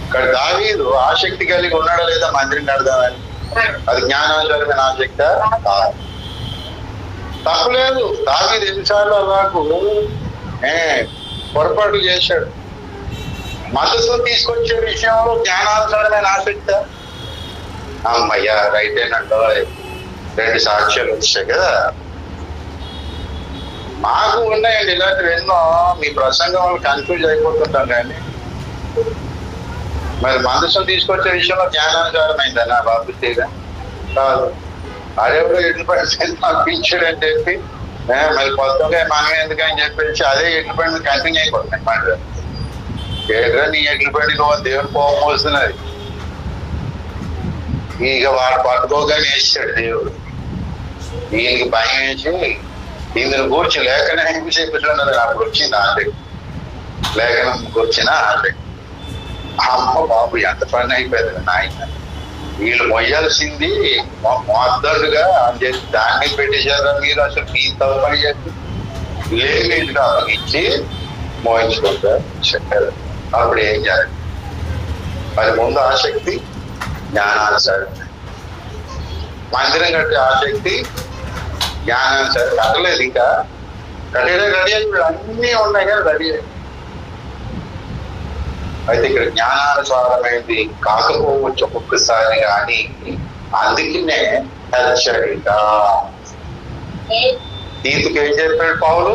ఇక్కడ దావీదు ఆసక్తి కలిగి ఉన్నాడా లేదా మందిరం కడదామని? అది జ్ఞానాంశమైన ఆసక్తి కాదు. తప్పులేదు. దావీదు ఎన్నిసార్లు అలాకు పొరపాటు చేశాడు. మనసు తీసుకొచ్చే విషయంలో జ్ఞానాంశమైన ఆసక్తి. అమ్మయ్యా రైట్ ఏనంటో 2 సాక్ష్యాలు వచ్చాయి కదా. మాకు ఉన్నాయండి ఇలాంటివి ఎన్నో. మీ ప్రసంగం వాళ్ళు కన్ఫ్యూజ్ అయిపోతుంటాం. కానీ మరి మనసును తీసుకొచ్చే విషయంలో జ్ఞానానుసారమైందా నా బాబు కాదు. అదేవిడ ఎడ్లు పడి పంపించాడని చెప్పి మరి కొత్తగా మనం ఎందుకని చెప్పేసి అదే ఎడ్లు పడి కంటిన్యూ అయిపోతుంది మాట. ఏడ్రా నీ ఎడ్లు పడి దేవుని కోపం వస్తున్నది. ఇక వాడు పట్టుకోగానే వేసాడు దేవుడు. ఈయనకి భయం వేసి ఇందులో కూర్చి లేఖనం చెప్పేట్టున్నది. అప్పుడు వచ్చింది ఆసక్తి. లేఖనం కూర్చిన ఆసక్తి. అమ్మ బాబు ఎంత పని అయిపోయింది నాయన. వీళ్ళు మొయ్యాల్సింది మొద్దడుగా అని చెప్పి దాన్ని పెట్టేశారా మీరు? అసలు మీ తప్పని చెప్పి లేనిగా ఇచ్చి మోయించుకుంటారు చెప్పారు. అప్పుడు ఏం చేయాలి? మరి ముందు ఆసక్తి జ్ఞానానుసారం. మందిరం కట్టే ఆసక్తి జ్ఞానానుసారం. కట్టలేదు, ఇంకా కట్టేదే రెడీ అయ్యి అన్నీ ఉన్నాయి కదా రెడీ అయ్యి. అయితే ఇక్కడ జ్ఞానానుసారమైంది కాకపోవచ్చు ఒక్కొక్కసారి. కానీ అందుకనే హెచ్చరిక. తీతుకు ఏం చెప్పాడు పౌలు?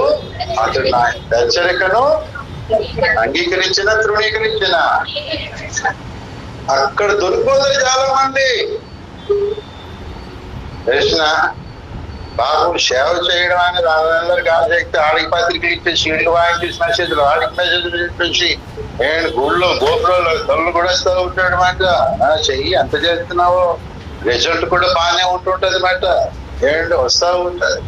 అతడు నా హెచ్చరికను అంగీకరించిన తృణీకరించిన. అక్కడ దొరికిపోతుంది చాలా మంది. తెలిసిన బాబు సేవ చేయడం అనేది అందరికి ఆసక్తి. ఆడికి పత్రికలు ఇచ్చేసి వీడికి వాయించేసి మెసేజ్లు ఆడికి మెసేజ్లు చెప్పేసి గుళ్ళో గోపురంలో తల్లు కూడా వస్తూ ఉంటాడు మాట. చెయ్యి ఎంత చేస్తున్నావో రిజల్ట్ కూడా బాగానే ఉంటుంటది మాట. వస్తూ ఉంటది.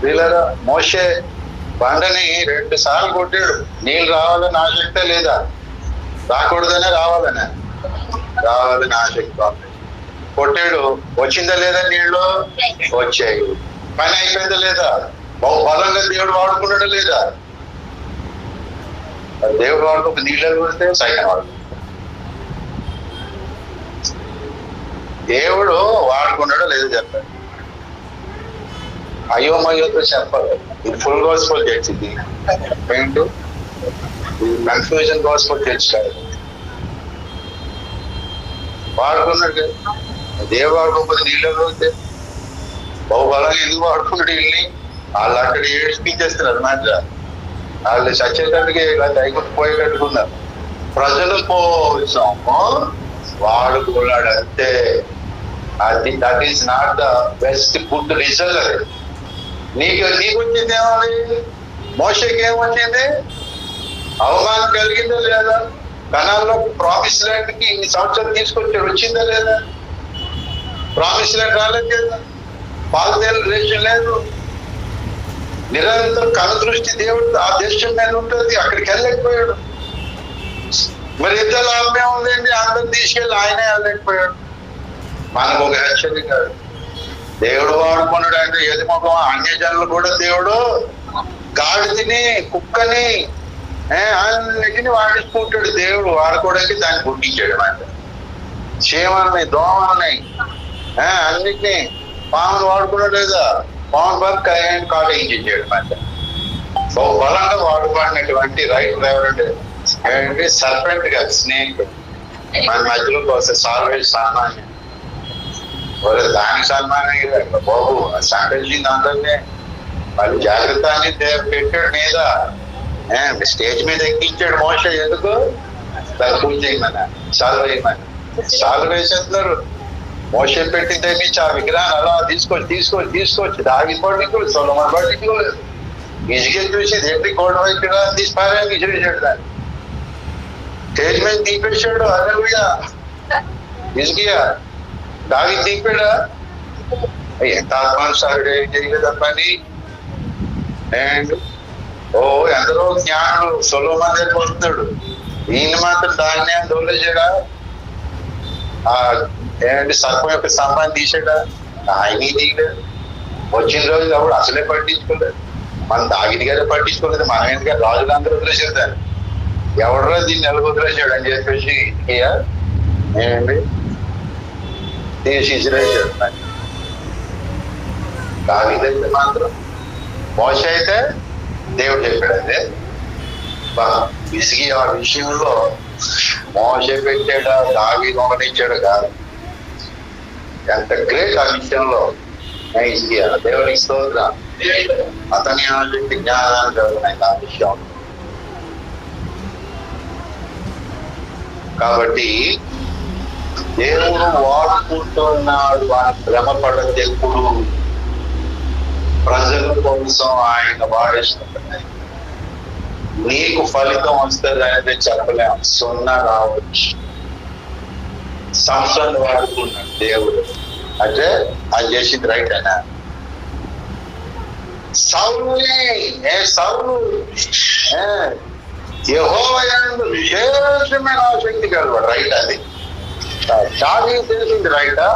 వీళ్ళరా మోషే బండని 2 సార్లు కొట్టాడు. నీళ్ళు రావాలని ఆసక్తే లేదా? రాకూడదనే రావాలని ఆసక్తి. కొట్టాడు. వచ్చిందా లేదా నీళ్ళు? వచ్చాయి. పని అయిపోయిందా లేదా? బలంగా దేవుడు వాడుకున్నాడా లేదా? దేవుడు వాడుకు నీళ్ళు కొడితే సైతం వాడు. దేవుడు వాడుకున్నాడో లేదో చెప్పాడు. అయోమయోతో చెప్పాలి. ఇది ఫుల్ గాస్పెల్ తెచ్చింది. ఏంటో కన్ఫ్యూజన్ గాస్పెల్ తెచ్చాడు. వాడుకున్నాడు కదా. దేవుడు వాడుకోకపోతే నీళ్ళు కొడితే బహుబలంగా ఎందుకు వాడుకున్నాడు వీళ్ళని? వాళ్ళు అక్కడ ఏడిపించేస్తున్నారు మాట. వాళ్ళు చచ్చేటట్టుగా ఇలా పోయేటట్టుకున్నారు. ప్రజలు పోసాము వాడుకున్నాడు అంతే. అది that is not the best good result. అది నీకు వచ్చింది ఏమని? మోషకి ఏమొచ్చింది? అవమానం కలిగిందా లేదా? కణాల్లో ప్రామిస్ ల్యాండ్కి ఇన్ని సంవత్సరాలు తీసుకొచ్చాడు. వచ్చిందా లేదా? ప్రామిస్ ల్యాండ్ రాలేదు కదా. పాలదేలు దేశం లేదు. నిరంతరం కనుదృష్టి దేవుడు ఆ దేశం మీద ఉంటుంది. అక్కడికి వెళ్ళలేకపోయాడు. మరి ఎంత లాభమే ఉందండి? అందరిని తీసుకెళ్ళి ఆయనే వెళ్ళలేకపోయాడు. మనకు ఒక హెచ్చరిక. దేవుడు వాడుకున్నాడు అంటే ఏది ముఖం? అన్యజనులు కూడా దేవుడు గాడిదని కుక్కని అన్నిటిని వాడించుకుంటాడు. దేవుడు వాడుకోవడానికి దాన్ని పుట్టించాడు మాట. చీమల్ని దోమల్ని అన్నిటినీ పామును వాడుకున్నాడు లేదా? పాము బర్క్ కాటేయించాడు మాట. బలంగా వాడుకున్నటువంటి రైట్ డ్రైవర్ ఏంటి? సర్పెంట్ కాదు, స్నేక్. మన మధ్యలోకి వస్తే సాల్వేజ్ సామాన్యం. దానికి సన్మానం బాబు సంకల్చింది అందరినీ. వాళ్ళు జాగ్రత్త అని పెట్టాడు మీద, స్టేజ్ మీద ఎక్కించాడు మోషే. ఎందుకు? దాన్ని పూజ చేయమని, సాల్వ్ చేయమని. సాల్వ్ వేసేస్తున్నారు. మోషే పెట్టింది తెప్పించి ఆ విగ్రహాన్ని అలా తీసుకొచ్చి దావి పట్టించుకోలేదు, సొలొమోను పట్టించుకోలేదు. ఇసుక చూసి ఎన్ని గోడ విగ్రహాన్ని తీసి పారాయణ విసిరేసాడు. దాన్ని స్టేజ్ మీద తీపేశాడు. హల్లెలూయా. ఇసుకియా దావి తీపాడా? ఎంత ఆత్మానుసారుడు, ఏం చేయలేదు పని. ఎందరో జ్ఞానులు సొలొమోను దగ్గరికి వస్తున్నాడు, ఈయన మాత్రం దాన్ని దోలేసాడా? సర్పం యొక్క స్తంభాన్ని తీసాడా? ఆయన తీయలేదు. వచ్చిన రోజు అప్పుడు అసలే పట్టించుకోలేదు. మన దావీదు గారే పట్టించుకోలేదు. మనం ఎందుకంటే రాజులందరూ వదిలేసారు దాన్ని. ఎవడో దీన్ని ఎలా వదిలేసాడు అని చెప్పేసి ఏంటి తీసి ఇసిరేసాడు. దావీదు అయితే మాత్రం, మోషే అయితే దేవుడు చెప్పాడు. అదే విసిగి ఆ విషయంలో మోషే పెట్టాడా, దావీదు గమనించాడు కాదు. ఎంత గ్రేట్ ఆ విషయంలో. దేవునికి స్తోత్రం. అతని ఆసక్తి జ్ఞానాన్ని చదువుతున్నాయి ఆ విషయం. కాబట్టి దేవుడు వాడుకుంటున్నాడు అని భ్రమపడదు. ఎప్పుడు ప్రజల కోసం ఆయన వాడేస్తున్నాయి. నీకు ఫలితం వస్తుంది అనేది చెప్పలేము. సున్నా రావచ్చు. సంస్థను వాడుకున్నాడు దేవుడు. అంటే అది చేసింది రైట్ అయినా. సౌలు యెహోవా యందు విశేషమైన ఆసక్తి కలవాడు. రైట్ అది. దావీదు తెలిసింది రైటా?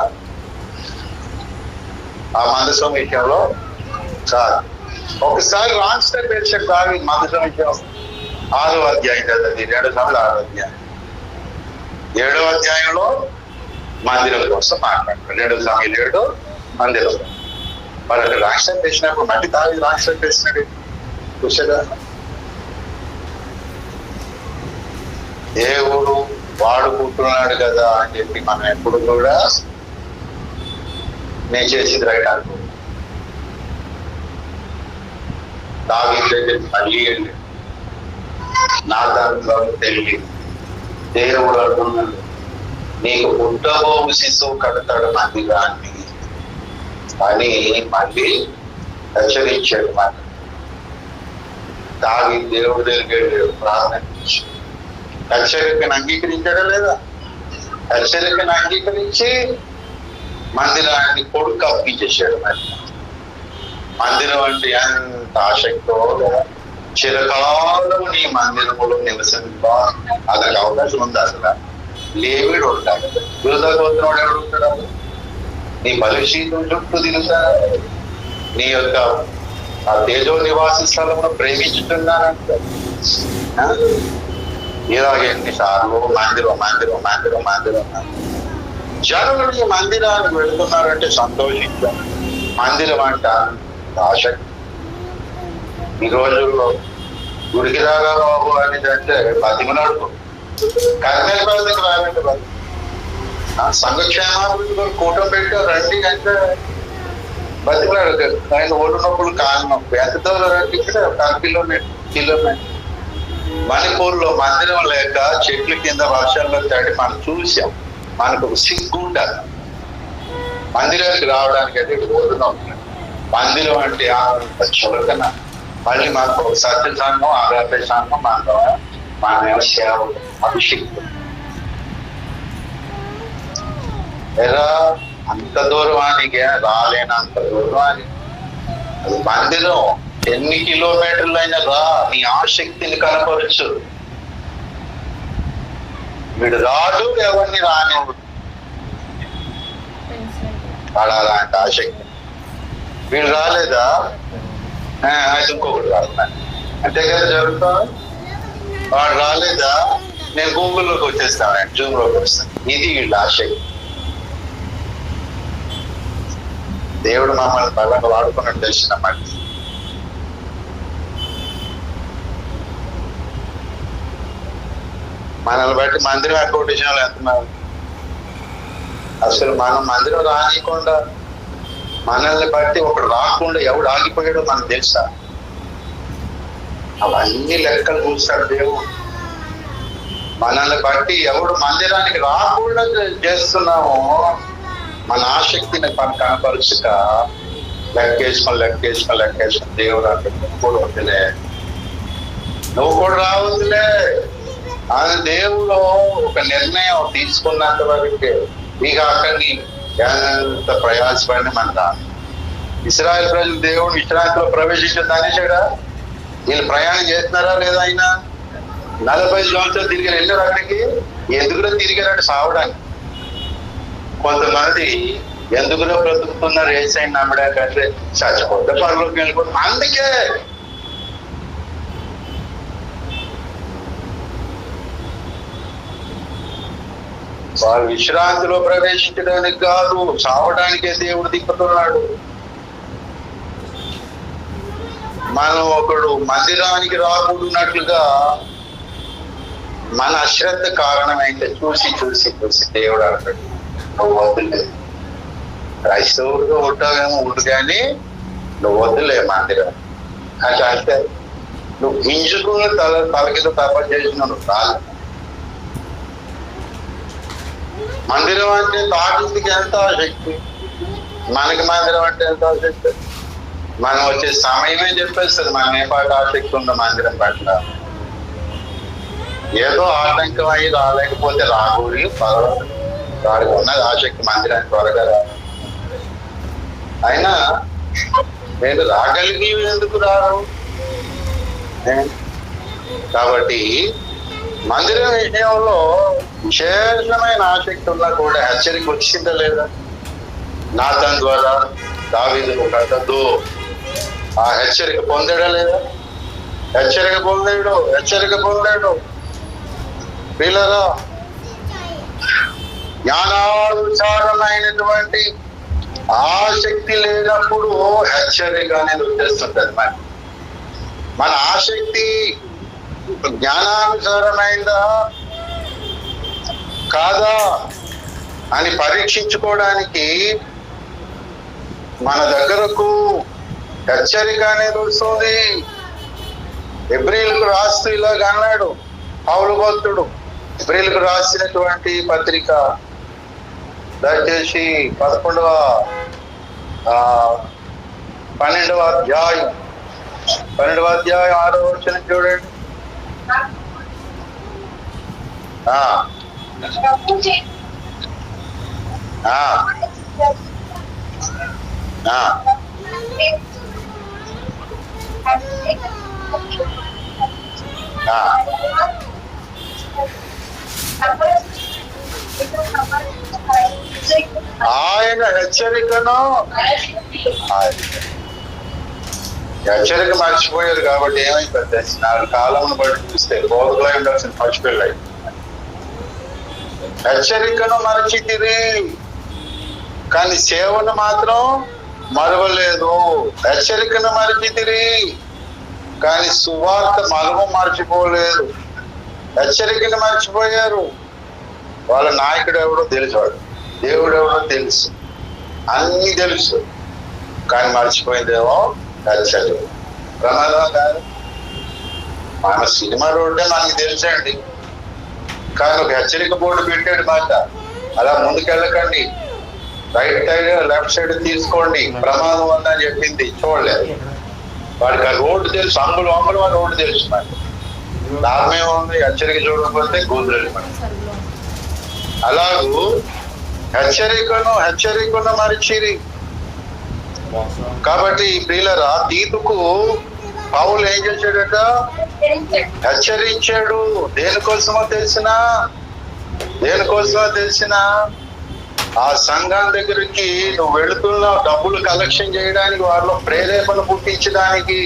ఆ మందసం విషయంలో కాదు. ఒకసారి రాంగ్ స్టెప్ వేసాడు దావీదు మందసం విషయం. 6వ అధ్యాయం చదివి 2 సార్లు 6వ అధ్యాయం 7వ అధ్యాయంలో మందిరం కోసం మాట్లాడతాడు. 2 సార్లు 7 మందిరం. మరి అక్కడ రాంగ్ స్టెప్ వేసినప్పుడు మళ్ళీ దావీదు రాంగ్ స్టెప్ వేసినాడు. చూసాడా? దేవుడు వాడుకుంటున్నాడు కదా అని చెప్పి మనం ఎప్పుడు కూడా నేను చేసింది రైట్ అనుకో. దావీదు దగ్గరికి మళ్ళీ వెళ్ళి నాతాను తెలియదు. దేవుడు అంటున్నాడు, నీకు పుట్టబోవు శిశువు కడతాడు మందిరాన్ని అని మళ్ళీ హెచ్చరించాడు. మాట దావీదు దేవుడి దగ్గరికి ప్రార్థించి హెచ్చరికను అంగీకరించాడా లేదా? హెచ్చరికను అంగీకరించి మందిరాన్ని కొడుకు అప్పించేశాడు. మరి మందిరం అంటే ఎంత ఆసక్తో లేదా? చిరకాలం నీ మందిరములో నివసింపా అదొక అవకాశం ఉంది. అసలు లేవిడు ఉంటాడు. యూదా గోత్రుడు ఎవడు ఉంటాడు? నీ బలిశీలం చుట్టూ తిరుగుతాడు. నీ యొక్క ఆ తేజో నివాస స్థలంలో ప్రేమించుతున్నానంట. ఇలాగ ఎన్నిసార్లు మందిరం జనులు ఈ మందిరానికి వెళుతున్నారంటే సంతోషించాం. మందిరం అంట ఆసక్తి. ఈ రోజుల్లో గుడికి రాగా బాబు అనేది అంటే బతిమలాడుకో. కర్మేశ్వరకు రావండి బాబు. సంఘక్షేమాభివృద్ధి కూటమి పెట్టా రండి అంటే బతిమలాడు. ఆయన ఓడినప్పుడు కాలు నొప్పి. ఎంత దూరం రండి? ఇక్కడ 1 కిలోమీటర్. మణిపూర్లో మందిరం లేక చెట్ల కింద వర్షాల్లో తడి మనం చూసాం. మనకు ఒక సిగ్గు ఉంటుంది మందిరానికి రావడానికి. అయితే ఓడున్నాం. మందిరం అంటే చులకన. మళ్ళీ మనకు సత్య సంఘం, ఆరాధ సంఘం, మన సేవ, అభిషేకం. ఎలా అంత దూరమానికి రాలేనంత దూరమాని మందిరం ఎన్ని కిలోమీటర్లు అయినా రా, నీ ఆసక్తిని కనపరచు. వీడు రాడు, ఎవరిని రానివ్వడు. అలాంటి ఆసక్తి. వీడు రాలేదా అయితే ఇంకొకటి రాస్తున్నాను అంతే కదా జరుగుతా. వాడు రాలేదా నేను గూగుల్లోకి వచ్చేస్తాను, జూమ్లోకి వస్తాను. ఇది వీళ్ళ ఆసక్తి. దేవుడు మమ్మల్ని బలంగా వాడుకున్నట్టు తెలిసిన మళ్ళీ మనల్ని బట్టి మందిరం అకౌంటేషన్ ఎంతున్నారు. అసలు మనం మందిరం రానియకుండా మనల్ని బట్టి ఒకడు రాకుండా ఎవడు ఆగిపోయాడో మనకు తెలుసా? అవన్నీ లెక్కలు చూస్తాడు దేవుడు. మనల్ని బట్టి ఎవడు మందిరానికి రాకుండా చేస్తున్నామో మన ఆసక్తిని కనపరుచుక లెక్కేసుకొని దేవుడు అంటే కూడా వద్దులే, నువ్వు కూడా రావద్దులే అని దేవుడు ఒక నిర్ణయం తీసుకున్నంత వరకు ఇక అక్కడిని ఎంత ప్రయాసపడిన మన ఇశ్రాయేలు ప్రజలు దేవుడు విశ్రాంతిలో ప్రవేశించడం అనేసాడా? వీళ్ళు ప్రయాణం చేస్తున్నారా లేదా? ఆయన 40 సంవత్సరాలు తిరిగి వెళ్ళారు అక్కడికి. ఎందుకులో తిరిగారంటే సావడానికి. కొంతమంది ఎందుకులో బ్రతుకుతున్నారు ఏసైని నమ్మడాకంటే చచ్చిపోతే పరలోకి వెళ్ళిపోతే. అందుకే వారు విశ్రాంతిలో ప్రవేశించడానికి కాదు, చావడానికే దేవుడు దిక్కుతున్నాడు. మనం ఒకడు మందిరానికి రాకూడనట్లుగా మన అశ్రద్ధ కారణమైతే చూసి దేవుడు అంటాడు, నువ్వు వద్దులే, క్రైస్తవుడిగా ఉంటావేమో ఉండు కానీ నువ్వు వద్దులే మందిరం అంటే. అంటే నువ్వు గింజుకుని తలకింద తపస్సు చేసిన నువ్వు రాదు. మందిరం అంటే తాటికి ఎంత ఆసక్తి, మనకి మందిరం అంటే ఎంత ఆసక్తి. మనం వచ్చే సమయమే చెప్పేస్తుంది మనం ఏ పాట ఆసక్తి ఉందో మందిరం పట్ల. ఏదో ఆటంకం అయ్యి రాలేకపోతే రాకూడి వాడికి ఉన్నది ఆసక్తి మందిరానికి త్వరగా రా. అయినా నేను రాగలిగి ఎందుకు రారు? కాబట్టి మందిరం విషయంలో విశేషమైన ఆసక్తి ఉన్నా కూడా హెచ్చరిక వచ్చిందా లేదా? నాతాన్ ద్వారా దావీదు కట్టద్దు, ఆ హెచ్చరిక పొందాడా లేదా? హెచ్చరిక పొందాడు. పిల్లరా, జ్ఞానానుసారమైనటువంటి ఆసక్తి లేనప్పుడు హెచ్చరిక అనేది వచ్చేస్తుంటది. మన ఆసక్తి జ్ఞానానుసారమైందా కాదా అని పరీక్షించుకోవడానికి మన దగ్గరకు హెచ్చరిక అనేది వస్తుంది. ఎబ్రీలకు రాస్తూ ఇలాగ అన్నాడు పౌలు భక్తుడు. ఎబ్రీలకు రాసినటువంటి పత్రిక దయచేసి 12వ అధ్యాయం 6వ వచనం చూడండి. ఆయన హెచ్చరిక మర్చిపోయారు కాబట్టి ఏమైంది? 4 కాలంను బట్టి చూస్తే బోధకులై ఉండాల్సిన పశువులు అయి హెచ్చరికను మరచితిరి కానీ సేవను మాత్రం మరవలేదు. హెచ్చరికను మరచితిరి కానీ సువార్త మర్చిపోలేదు. హెచ్చరికను మర్చిపోయారు. వాళ్ళ నాయకుడు ఎవడో తెలిసాడు, దేవుడు ఎవడో తెలుసు, అన్ని తెలుసు, కానీ మర్చిపోయిందేమో హెచ్చరిక. ప్రమాదం కాదు. మన సినిమా రోడ్డే మనకి తెలుసండి, కానీ ఒక హెచ్చరిక బోర్డు పెట్టాడు మాట, అలా ముందుకెళ్ళకండి, రైట్ సైడ్ లెఫ్ట్ సైడ్ తీసుకోండి, ప్రమాదం ఉందని చెప్పింది, చూడలేదు. వాడికి ఆ రోడ్డు తెలుసు, అంగులు ఆ రోడ్డు తెలుసు. మరి లాభమే ఉంది, హెచ్చరిక చూడకపోతే గోతులు. అలాగూ హెచ్చరికను మరిచిరి. కాబట్టి ప్రియులరా, తీతుకు పౌలు ఏం చేశాడట? హెచ్చరించాడు. దేనికోసమో తెలిసినా ఆ సంఘం దగ్గరికి నువ్వు వెళుతున్నావు డబ్బులు కలెక్షన్ చేయడానికి, వారిలో ప్రేరేపణ పుట్టించడానికి.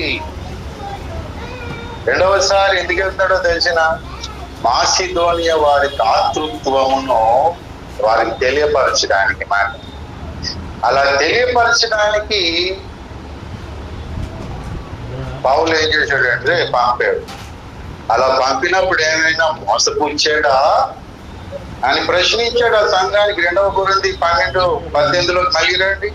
రెండవసారి ఎందుకు వెళ్తాడో తెలిసిన? మాసిదోనియా వారి దాతృత్వమును వారికి తెలియపరచడానికి. మాట అలా తెలియపరచడానికి పౌలు ఏం చేశాడంటే పంపాడు. అలా పంపినప్పుడు ఏమైనా మోసపుచ్చాడా అని ప్రశ్నించాడు ఆ సంఘానికి. 2 కొరింథీ 12:18 మళ్ళీ రండి.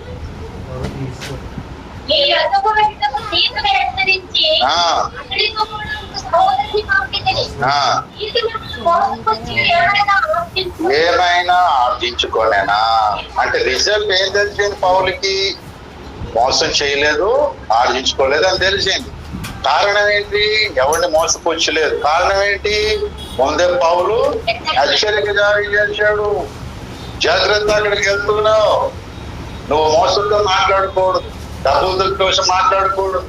ఏమైనా ఆర్జించుకోనేనా అంటే రిజల్ట్ ఏం తెలిసింది? పౌలుకి మోసం చేయలేదు, ఆర్జించుకోలేదు అని తెలిసింది. కారణం ఏంటి? ఎవరిని మోసపుచ్చలేదు. కారణం ఏంటి? ముందే పౌలు హెచ్చరిక జారీ చేశాడు, జాగ్రత్త, అక్కడికి వెళ్తున్నావు, నువ్వు మోసంతో మాట్లాడకూడదు, డబ్బుల కోసం మాట్లాడకూడదు,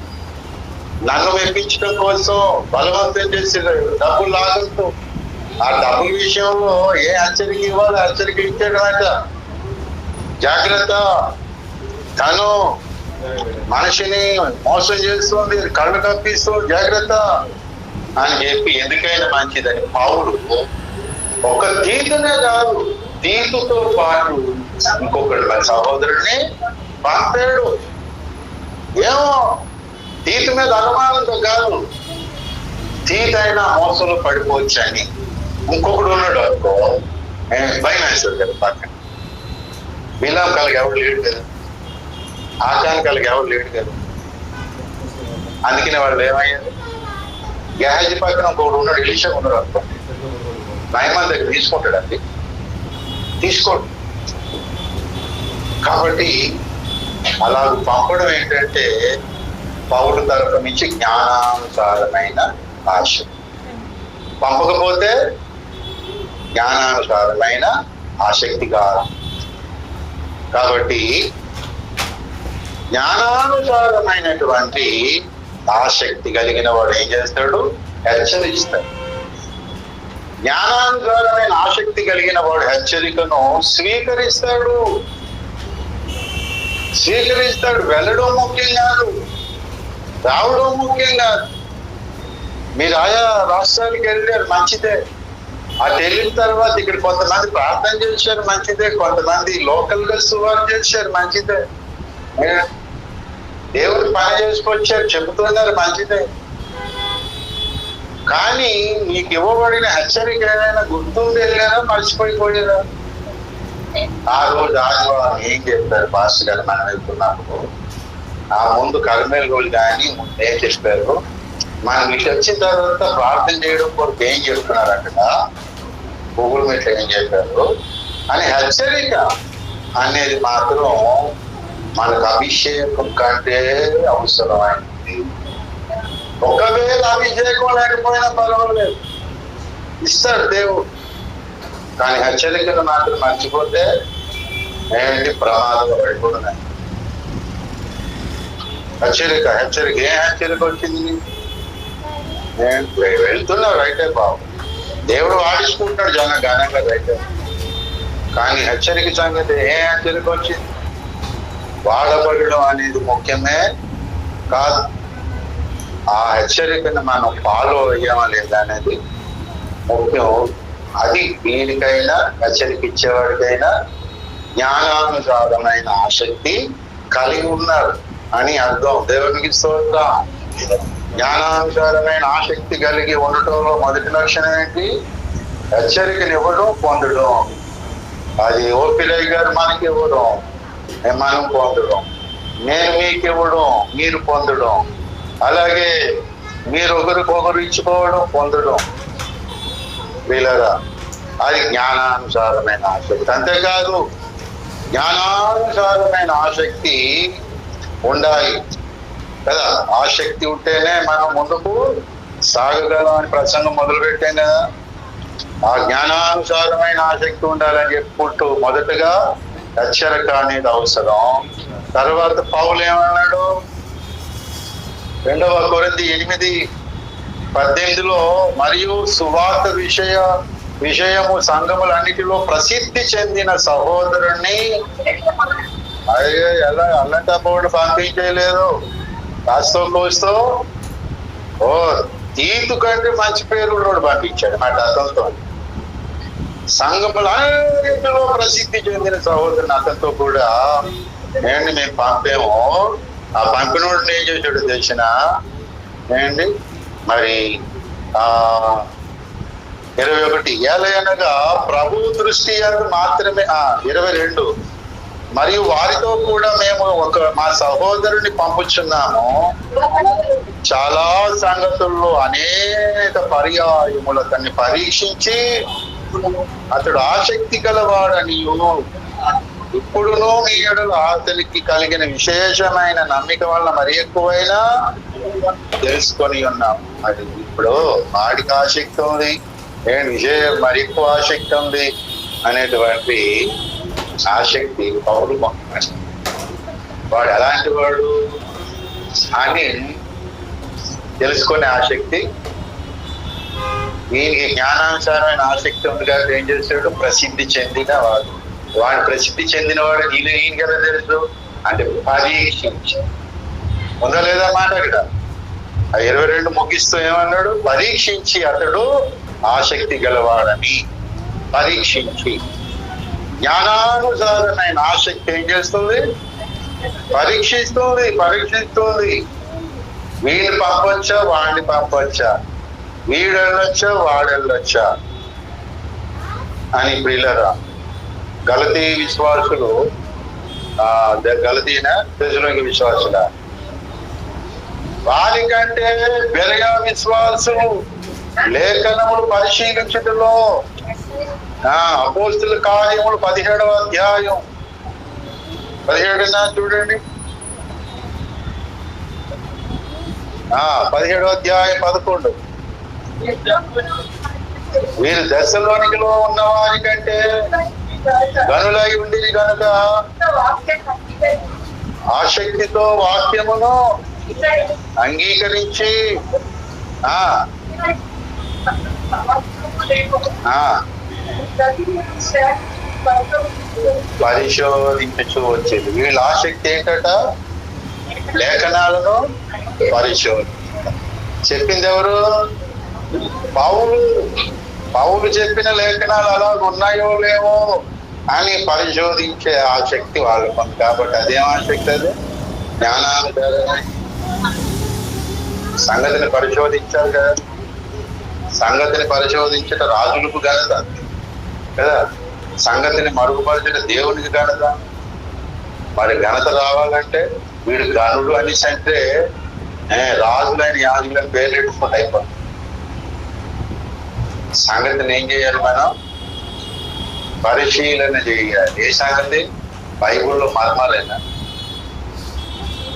నన్ను మెప్పించడం కోసం బలవంతం చేసి డబ్బులు లాగొద్దు. ఆ డబ్బుల విషయంలో ఏ హెచ్చరిక ఇవ్వాలి? హెచ్చరిక ఇచ్చాడు అంట, జాగ్రత్త, తను మనిషిని మోసం చేస్తుంది, కళ్ళు కప్పిస్తుంది, జాగ్రత్త అని చెప్పి ఎందుకైనా మంచిదని పౌలు ఒక తీతునే కాదు, తీతుతో పాటు ఇంకొకటి మన సహోదరుడిని పంపాడు. ఏమో తీతు మీద అనుమానంతో కాదు, తీతైనా మోసంలో పడిపోవచ్చు అని. ఇంకొకడు ఉన్నాడు అనుకో, భయం వేస్తాడు కదా పక్కన. బిలాం కలిగి ఎవరు లేడు కదా, ఆచారం కలిగి ఎవరు లేడు కదా. అందుకనే వాళ్ళు ఏమయ్యారు, గేహాజీ పక్కన ఇంకొకడు ఉన్నాడు, ఎలీషా ఉన్నాడు అనుకో, నయమాన్ దగ్గర తీసుకుంటాడండి, తీసుకోడు. కాబట్టి అలా పంపడం ఏంటంటే పౌలు తరఫు నుంచి జ్ఞానానుసారమైన ఆశ, పంపకపోతే జ్ఞానానుసారమైన ఆసక్తి కాదు. కాబట్టి జ్ఞానానుసారమైనటువంటి ఆసక్తి కలిగిన వాడు ఏం చేస్తాడు? హెచ్చరిస్తాడు. జ్ఞానానుసారమైన ఆసక్తి కలిగిన వాడు హెచ్చరికను స్వీకరిస్తాడు. వెళ్ళడం ముఖ్యం కాదు, రావడం ముఖ్యం కాదు. మీరు ఆయా రాష్ట్రాలకు వెళ్ళారు, మంచిదే. అటు వెళ్ళిన తర్వాత ఇక్కడ కొంతమంది ప్రార్థన చేశారు, మంచిదే. కొంతమంది లోకల్ గా సువార్త చేశారు, మంచిదే. దేవుడు పని చేసుకొచ్చారు, చెబుతున్నారు, మంచిదే. కానీ మీకు ఇవ్వబడిన హెచ్చరిక ఏదైనా గుర్తుండి వెళ్ళారా, మర్చిపోయిపోయారా? ఆ రోజు ఆదివారం ఏం చెప్పారు పాస్టర్ గారు మనం వెళ్తున్నప్పుడు? ఆ ముందు కర్మేలు రోజు కానీ ముందు ఏం చెప్పారు? మనం ఇటు వచ్చిన తర్వాత ప్రార్థన చేయడం కొరకు ఏం చెప్తున్నారు అక్కడ, గూగుల్ మీట్లో ఏం చెప్పారు అని హెచ్చరిక అనేది మాత్రం మనకు అభిషేకం కంటే అవసరమైంది. ఒకవేళ అభిషేకం లేకపోయినా పర్వాలేదు, ఇస్తాడు దేవుడు. కానీ హెచ్చరికలు మాత్రం మర్చిపోతే ఏంటి ప్రమాదంలో పడిపోతున్నాయి. హెచ్చరిక ఏ హెచ్చరిక వచ్చింది? వెళ్తున్నావు, రైతే బాబు, దేవుడు వాడించుకుంటాడు ఘనంగా, రైతే. కానీ హెచ్చరిక సంగతి ఏ హెచ్చరిక వచ్చింది? వాడబడడం అనేది ముఖ్యమే కాదు, ఆ హెచ్చరికను మనం ఫాలో అయ్యామా లేదా అనేది ముఖ్యం. అది దీనికైనా హెచ్చరిక ఇచ్చేవాడికైనా జ్ఞానానుసారమైన ఆసక్తి కలిగి ఉన్నారు అని అర్థం. దేవునికి స్తోత్రం. జ్ఞానానుసారమైన ఆసక్తి కలిగి ఉండటంలో మొదటి లక్షణం ఏంటి? హెచ్చరికను ఇవ్వడం, పొందడం. అది ఓపిలయ్య గారు మనకి ఇవ్వడం, మనం పొందడం. నేను మీకు ఇవ్వడం, మీరు పొందడం. అలాగే మీరు ఒకరికొకరు ఇచ్చుకోవడం, పొందడం. వీళ్ళరా అది జ్ఞానానుసారమైన ఆసక్తి. అంతేకాదు జ్ఞానానుసారమైన ఆసక్తి ఉండాలి కదా. ఆసక్తి ఉంటేనే మనం ముందుకు సాగగలం అని ప్రసంగం మొదలుపెట్టాం కదా. ఆ జ్ఞానానుసారమైన ఆసక్తి ఉండాలని చెప్పుకుంటూ మొదటగా హెచ్చరిక అనేది అవసరం. తర్వాత పౌలు ఏమన్నాడు? 2 కొరింథీ 8:18 మరియు సువార్త విషయము సంఘములన్నిటిలో ప్రసిద్ధి చెందిన సహోదరుణ్ణి ఎలా అల్లంటప్పుడు పంపించలేదు, కాస్తో కోస్తో తీతు కంటే మంచి పేరు ఉన్నోడు పంపించాడు మాట అతనితో. సంఘములన్నిటిలో ప్రసిద్ధి చెందిన సహోదరుని అతనితో కూడా ఏంటి మేము పంపేమో. ఆ పంపినోడిని ఏం చేశాడు తెలిసిన ఏంటి మరి 21 ఏలయనగా ప్రభు దృష్టి అందు మాత్రమే 22 మరియు వారితో కూడా మేము మా సహోదరుని పంపుచున్నాము. చాలా సంగతుల్లో అనేక పర్యాయములు అతన్ని పరీక్షించి అతడు ఆసక్తి గలవాడనియు ఇప్పుడును మీ ఎడల అతనికి కలిగిన విశేషమైన నమ్మిక వల్ల మరి ఎక్కువైనా తెలుసుకొని ఉన్నాం. అది ఇప్పుడు వాడికి ఆసక్తి ఉంది, మరి ఎక్కువ ఆసక్తి ఉంది అనేటువంటి ఆసక్తి పౌరు వాడు ఎలాంటి వాడు అని తెలుసుకునే ఆసక్తి. వీనికి జ్ఞానానుసారమైన ఆసక్తి ఉంది కాబట్టి ఏం చేస్తాడు, ప్రసిద్ధి చెందిన వాడు ప్రసిద్ధి చెందిన వాడు ఈయన కదా తెలుసు అంటే పరీక్షించి ఉందా లేదా మాట అక్కడ 22 ముగిస్తూ ఏమన్నాడు, పరీక్షించి అతడు ఆసక్తి గలవాడని. పరీక్షించి జ్ఞానానుసారమైన ఆసక్తి ఏం చేస్తుంది, పరీక్షిస్తుంది. వీడిని పంపొచ్చా, వాడిని పంపొచ్చా, వీడెళ్ళొచ్చా, వాడెళ్ళొచ్చా అని. ప్రియులరా, గలతీ విశ్వాసులు గలతీన తెస్సలోనిక విశ్వాసుల వారికంటే బెరయా విశ్వాసులు లేఖనములు పరిశీలించుటలో అపోస్తుల కార్యములు 17వ అధ్యాయం 17 చూడండి, 17వ అధ్యాయం 11. వీరు తెస్సలోనికలో ఉన్న వారి కంటే గనులై ఉండి కనుక ఆసక్తితో వాక్యమును అంగీకరించి పరిశోధించు వచ్చేది. వీళ్ళ ఆసక్తి ఏంటట, లేఖనాలను పరిశోధన. చెప్పింది ఎవరు, పౌలు చెప్పిన లేఖనాలు అలా ఉన్నాయో లేవో అని పరిశోధించే ఆసక్తి వాళ్ళకు ఉంది. కాబట్టి అదేం ఆసక్తి, అది జ్ఞానానుసారమే. సంగతిని పరిశోధించాలి కదా, సంగతిని పరిశోధించట రాజులకు ఘనత కదా, సంగతిని మరుగుపరిచిన దేవునికి ఘనత. మరి ఘనత రావాలంటే వీడు గనుడు అని అంటే రాజులైన యాజులని పేర్లు పెట్టుకుంటే అయిపోతుంది. సంగతిని ఏం చేయాలి, మనం పరిశీలన చేయాలి. ఏ సంగతి, బైబిల్లో మర్మాలైనా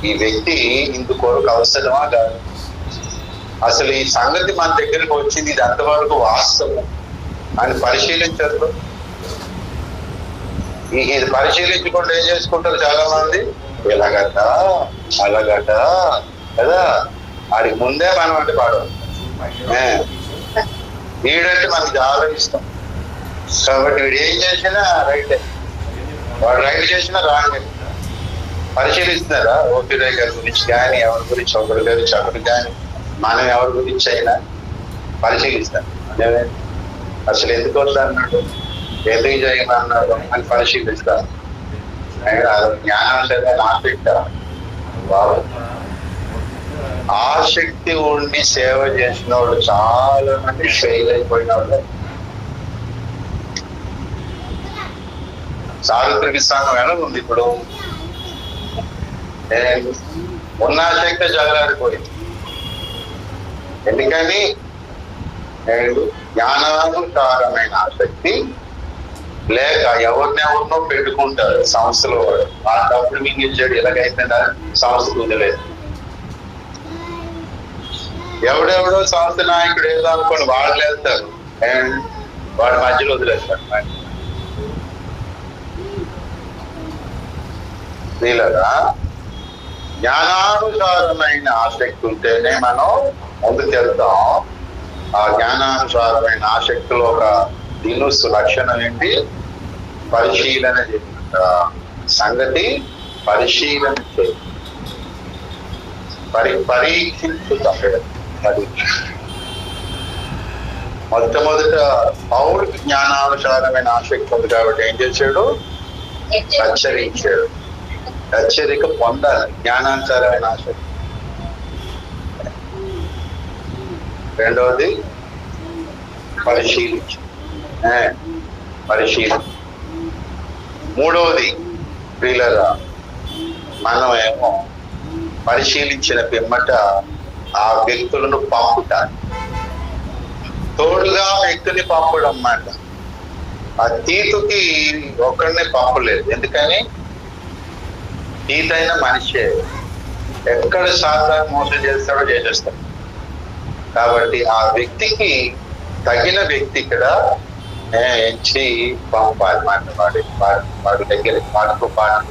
ఈ వ్యక్తి ఇందుకొరకు అవసరమా కాదు, అసలు ఈ సంగతి మన దగ్గరకు వచ్చింది ఇది అంతవరకు వాస్తవం అని పరిశీలించరు. ఇది పరిశీలించకుండా ఏం చేసుకుంటారు చాలా మంది, ఎలాగట అలాగట కదా, వాడికి ముందే మనం అంటే పాడవు. వీడంటే మనకి చాలా ఇష్టం కాబట్టి వీడు ఏం చేసినా రైటే, వాడు రైట్ చేసినా రాంగ్. పరిశీలిస్తున్నారా ఓపిరాయ్ గారి గురించి కానీ, ఎవరి గురించి ఒకరి గురించి ఒకరు కానీ, మనం ఎవరి గురించి అయినా పరిశీలిస్తాం. అసలు ఎందుకు వద్దన్నాడు, ఎందుకు చేయమన్నాడు అని పరిశీలిస్తాను. జ్ఞానాన్ని ఆసక్తి బాబు, ఆసక్తి ఉండి సేవ చేసిన వాళ్ళు చాలా మంది ఫెయిల్ అయిపోయిన వాళ్ళు. సార్వత్రిక సంఘం ఎలా ఉంది ఇప్పుడు, ఉన్న ఆసక్తి జగలాడిపోయింది. ఎందుకని, జ్ఞానానుసారమైన ఆసక్తి లేక ఎవరినెవరినో పెట్టుకుంటారు సంస్థలో. వాడు ఆ డబ్బులు మింగించాడు, ఎలాగైతే సంస్థ కుదలేదు. ఎవడెవడో సంస్థ నాయకుడు ఏదో అనుకోండి వాళ్ళు వెళ్తారు, వాడు మధ్యలో వదిలేస్తాడు. వీళ్ళగా జ్ఞానానుసారమైన ఆసక్తి ఉంటేనే మనం ముందుకు వెళ్తాం. ఆ జ్ఞానానుసారమైన ఆసక్తిలో ఒక దినుసు లక్షణం ఏంటి, పరిశీలన చేసిన సంగతి పరిశీలన చేయ పరీక్షించుతాం. మొట్టమొదట పౌరుడికి జ్ఞానానుసారమైన ఆసక్తి ఉంది కాబట్టి ఏం చేశాడు, హెచ్చరించాడు. హెచ్చరిక పొందాలి, జ్ఞానానుసారమైన ఆసక్తి. రెండవది పరిశీలించు. మూడవది ప్రియులరా, మనం ఏమో పరిశీలించిన పిమ్మట ఆ వ్యక్తులను పంపుతారు. తోడుగా వ్యక్తిని పంపడం అన్నమాట. ఆ తీతుకి ఒకరిని పంపలేదు. ఎందుకని? తీతైన మనిషే, ఎక్కడ సాతాను మోసం చేస్తాడో చేసేస్తాడు. కాబట్టి ఆ వ్యక్తికి తగిన వ్యక్తి ఇక్కడ ఎంచి పంపాలి మాట. వాడి దగ్గర వాడితో పాటు,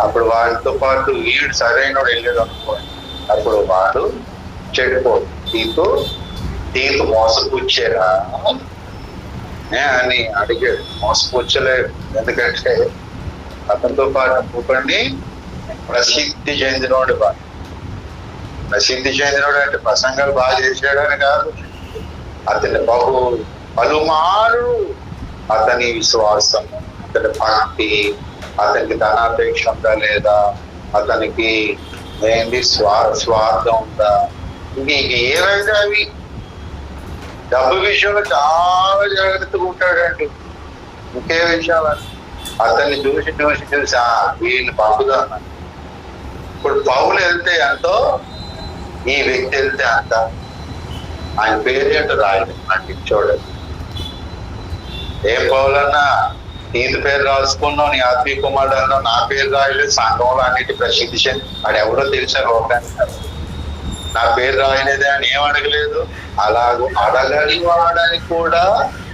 అప్పుడు వాడితో పాటు వీడు సరైనడు వెళ్ళాడు అనుకోండి, అప్పుడు వాడు చెడిపోదు. తీతు మోసపుచ్చేరా అని అడిగాడు. మోసపుచ్చలేదు. ఎందుకంటే అతనితో పాటు ఇంకొకరిని ప్రసిద్ధి చెందినోడు. ప్రసిద్ధి చెందినోడు అంటే ప్రసంగాలు బాగా చేసాడని కాదు. అతని పలుమారు అతని విశ్వాసం, అతని భక్తి, అతనికి ధనాపేక్ష ఉందా లేదా, అతనికి ఏంటి స్వార్థం ఉందా, ఇంక ఏమైనా అవి డబ్బు విషయంలో చాలా జాగ్రత్తగా ఉంటాడండి. ఇంకే విషయాలు అతన్ని చూసి వీళ్ళు పంపుదా అన్నాడు. ఇప్పుడు పౌలు వెళ్తే ఎంతో, ఈ వ్యక్తి వెళ్తే అంత. ఆయన పేరు ఏంటో రాయలేదు నాకు, చూడండి. ఏం పౌలన్నా తీతు పేరు రాసుకున్నావు, నీ ఆత్మీయ కుమారుడు అన్నావు, నా పేరు రాయలేదు. సంఘంలో అన్నిటి ప్రసిద్ధి వాడు ఎవరో తెలిసారు లోకానికి. నా పేరు రాయలేదే అని ఏం అడగలేదు. అలాగూ అడగని వాడని కూడా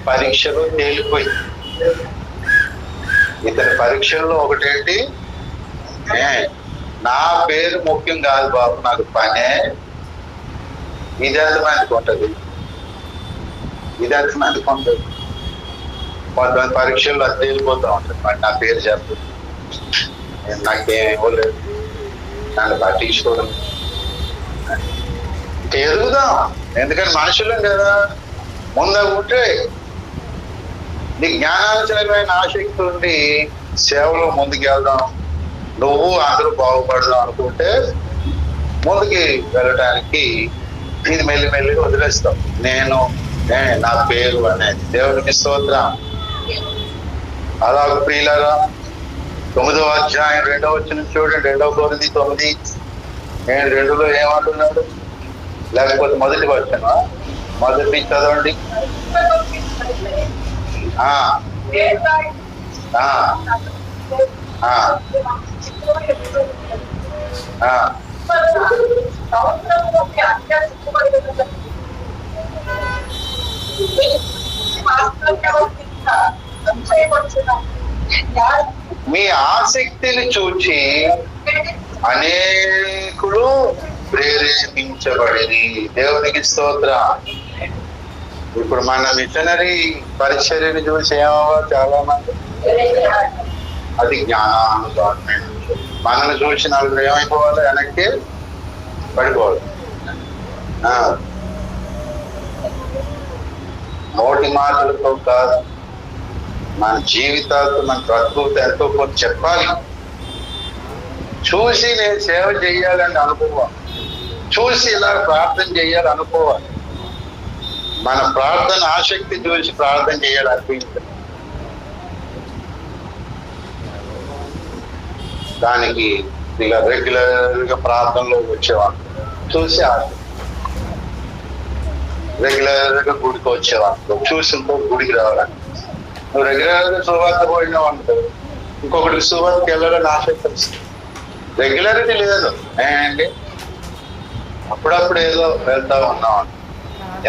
పరీక్షలో తేలిపోయింది. ఇతని పరీక్షల్లో ఒకటేంటి, నా పేరు ముఖ్యం కాదు బాబు, నాకు పనే. ఇది ఎంతమందికి ఉంటుంది? కొంతమంది పరీక్షల్లో అది తేలిపోతూ ఉంటుంది. మరి నా పేరు చెప్పు, నాకేం ఇవ్వలేదు, నన్ను పట్టించుకోవడం. ఎదుగుదాం, ఎందుకంటే మనుషులం కదా. ముందు ఉంటే నీ జ్ఞానాంచనమైన ఆసక్తి ఉండి సేవలో ముందుకు వెళ్దాం, నువ్వు అందరూ బాగుపడదాం అనుకుంటే ముందుకి వెళ్ళటానికి ఇది మెల్లిమెల్లిగా వదిలేస్తాం. నా పేరు అనేది దేవునికి స్తోత్రం. అలాగ ప్రియులారా, 9వ అధ్యాయం 2వ వచనం చూడండి. 2 కొరింథీ 9:2లో ఏమంటున్నాడు? లేకపోతే మొదటి వచనం, మొదటి చదవండి. మీ ఆసక్తిని చూచి అనేకులు ప్రేరేపించబడి, దేవునికి స్తోత్రం. ఇప్పుడు మన మిషనరీ పరిచర్యని చూసి ఏమవ్వాలి చాలా మంది, అది జ్ఞానానుసారమైన. మనల్ని చూసి నలుగురు ఏమైపోవాలి? వెనక్కి పడిపోవాలి. నోటి మాటలతో కాదు, మన జీవితాలతో, మన బ్రతుకులతో ఎంతో కొంత చెప్పాలి. చూసి నేను సేవ చేయాలని అనుకోవాలి, చూసి ఇలా ప్రార్థన చేయాలి అనుకోవాలి. మన ప్రార్థన ఆసక్తి చూసి ప్రార్థన చేయాలి అనిపించింది. దానికి ఇక రెగ్యులర్ గా ప్రార్థనలో వచ్చేవాళ్ళు చూసి రెగ్యులర్ గా గుడికి వచ్చేవాళ్ళు చూసి గుడికి రావాలని. నువ్వు రెగ్యులర్ గా సువార్త పోయినావు అనుకో, ఇంకొకటికి సువార్తకి వెళ్ళాలని ఆసక్తి వస్తుంది. రెగ్యులారిటీ లేదు అండి, అప్పుడప్పుడు ఏదో వెళ్తా ఉన్నాం.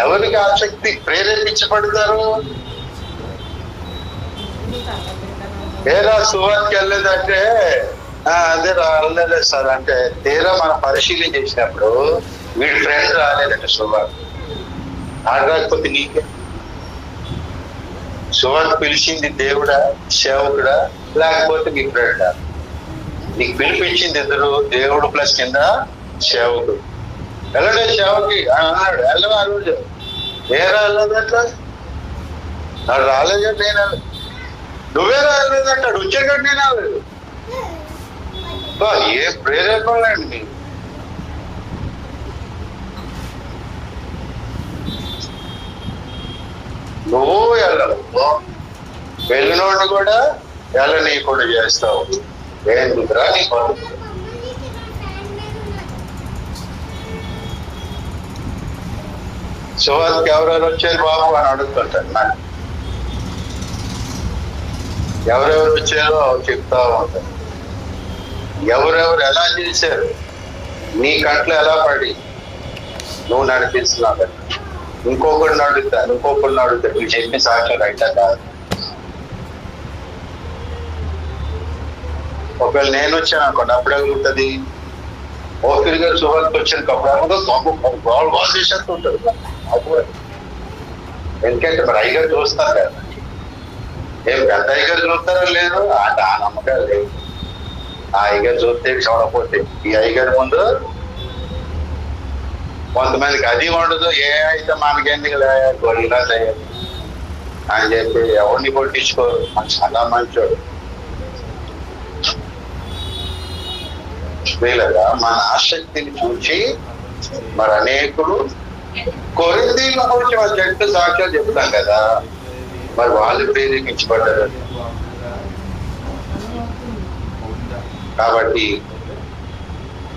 ఎవరికి ఆసక్తి ప్రేరేపించబడతారు? ఏదో సువార్తకి వెళ్ళలేదంటే అదే రాలేదు సార్ అంటే, తీరా మనం పరిశీలన చేసినప్పుడు వీడి ఫ్రెండ్ రాలేదంటే సువార్త ఆడరాకపోతే నీకే. సువార్త పిలిచింది దేవుడా, సేవకుడా, లేకపోతే మీ ఫ్రెండా? నీకు పిలిపించింది ఇద్దరు, దేవుడు ప్లస్ కింద సేవకుడు. వెళ్ళడే సేవకి అన్నాడు, వెళ్ళవా ఆ రోజు? ఏ రాలేదట్లా, నాడు రాలేదంటే నేను, నువ్వే రాలేదంటాడు, వచ్చేటట్టు నేను రాలేదు. ఏ ప్రేరేపణండి! నువ్వు వెళ్ళవు, వెళ్ళినోడిని కూడా ఎలనీయకుండా చేస్తావు. ఎందుకురా నీ బతుకు? సువార్తకి ఎవరెవరు వచ్చారు బాబు అని అడుగుతుంటాను. నాకు ఎవరెవరు వచ్చారో చెప్తా ఉంటాను. ఎవరెవరు ఎలా చేశారు, నీ కంట్లో ఎలా పడి నువ్వు నడిపిస్తున్నావు. ఇంకొకరిని అడుగుతాను, నువ్వు చెప్పి సాక్ష్యం అయితే కాదు. ఒకవేళ నేను వచ్చాను అనుకోండి, అప్పుడే ఉంటుంది ఓఫీర్ గారు సువార్తకి వచ్చినప్పుడు గోల్ చేసేస్తూ ఉంటుంది. అప్పుడు ఎందుకంటే మరి అయ్యగారు చూస్తారు కదా, ఏం పెద్ద అయ్యగారు చూస్తారో లేదు అంటే ఆ నమ్మకాలు లేదు. ఆ అయ్యగారు చూస్తే చూడకపోతే ఈ అయ్యగారి ముందు కొంతమందికి అది ఉండదు. ఏ అయితే మనకెందుకు గొడవలా చేయాలి అని చెప్పి ఎవరిని కొట్టించుకోరు. చాలా మంచోడు. వీళ్ళగా మన ఆసక్తిని చూసి మరి అనేకులు కొరింథీయుల గురించి వాళ్ళ చెట్టు సాక్ష్యాలు చెప్తాం కదా, మరి వాళ్ళు ప్రేరేపించబడ్డారు. కాబట్టి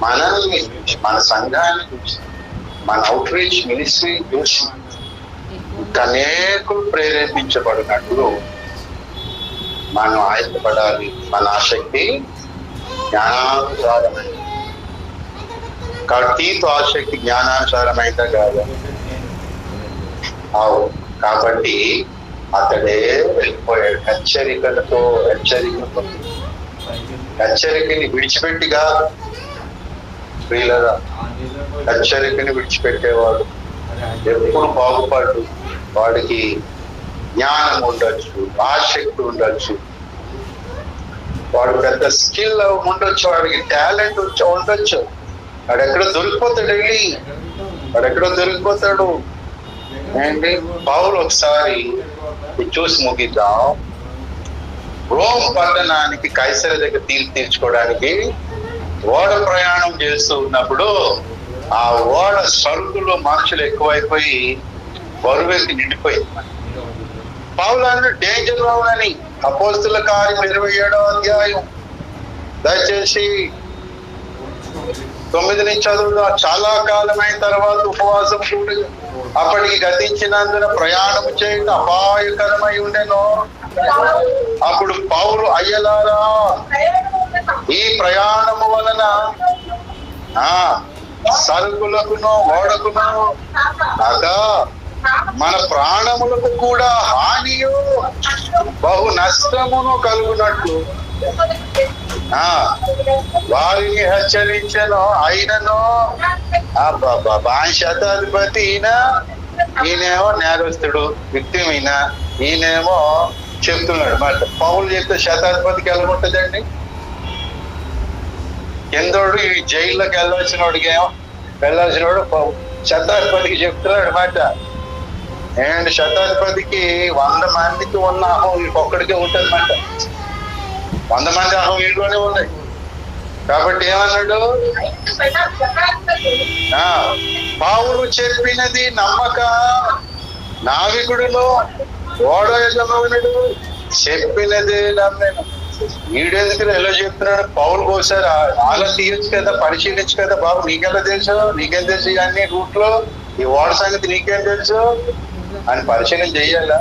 మనల్ని, మన సంఘాన్ని చూసి, మన అవుట్ రీచ్ మినిస్ట్రీ చూసి అనేకులు ప్రేరేపించబడినట్లు మనం ఆయత్తపడాలి. మన ఆసక్తి జ్ఞానానుసారమైన తీతో ఆసక్తి జ్ఞానానుసారమైందా కాదా? అవు. కాబట్టి అతడే వెళ్ళిపోయాడు. హెచ్చరికని విడిచిపెట్టిగా వీళ్ళరా హెచ్చరికని విడిచిపెట్టేవాడు ఎప్పుడు బాగుపడు. వాడికి జ్ఞానం ఉండొచ్చు, ఆసక్తి ఉండొచ్చు, వాడు పెద్ద స్కిల్ ఉండొచ్చు, వాడికి టాలెంట్ ఉండొచ్చు. వాడెక్కడో దొరికిపోతాడు. ఏంటి పౌలు ఒకసారి చూసి ముగిద్దాం. రోమ్ పట్టణానికి కైసర దగ్గర తీర్చుకోవడానికి ఓడ ప్రయాణం చేస్తూ ఉన్నప్పుడు ఆ ఓడ సరుకులు మనుషులు ఎక్కువైపోయి బరువెక్కి నిండిపోయింది. పౌలు అన్న డేంజర్ అని అపోస్తుల కార్యం 27వ అధ్యాయం దయచేసి 9 నుంచి చదువుదా. చాలా కాలమైన తర్వాత ఉపవాసం కూడా అప్పటికి గతించినందున ప్రయాణం చేయడం అపాయకరమై ఉండెను. అప్పుడు పౌలు అయ్యలారా, ఈ ప్రయాణము వలన సరుకులకును ఓడకును కాగా మన ప్రాణములకు కూడా హానియు బహు నష్టమును కలుగునట్లు వారిని హెచ్చరించను. అయినను శతాధిపతి ఈయనేమో నేరస్తుడు, విక్టిమ్ ఈయనేమో చెప్తున్నాడు మాట. పౌలు చెప్తే శతాధిపతికి ఎలాగుంటుందండి? కిందోడు ఈ జైల్లోకి వెళ్ళాల్సినోడు శతాధిపతికి చెప్తున్నాడు మాట. అండ్ శతాధిపతికి 100 మందికి ఉన్న అహం ఒక్కడికే ఉంటుంది మాట. 100 మంది అహం వీళ్ళలోనే ఉన్నాయి. కాబట్టి ఏమన్నాడు? పౌలు చెప్పినది నమ్మక నావికుడును ఓడ యజమానుడు చెప్పినదే నమ్మేను. వీడెందుకు ఎలా చెప్తున్నాడు? పౌలు ఒకసారి అలా తీయచ్చు కదా, పరిశీలించు కదా. బాబు నీకెలా తెలుసు? నీకేం తెలుసు ఇవన్నీ రూట్లో ఈ ఓడ సంగతి నీకేం తెలుసు అని పరిశీలన చెయ్యాలా?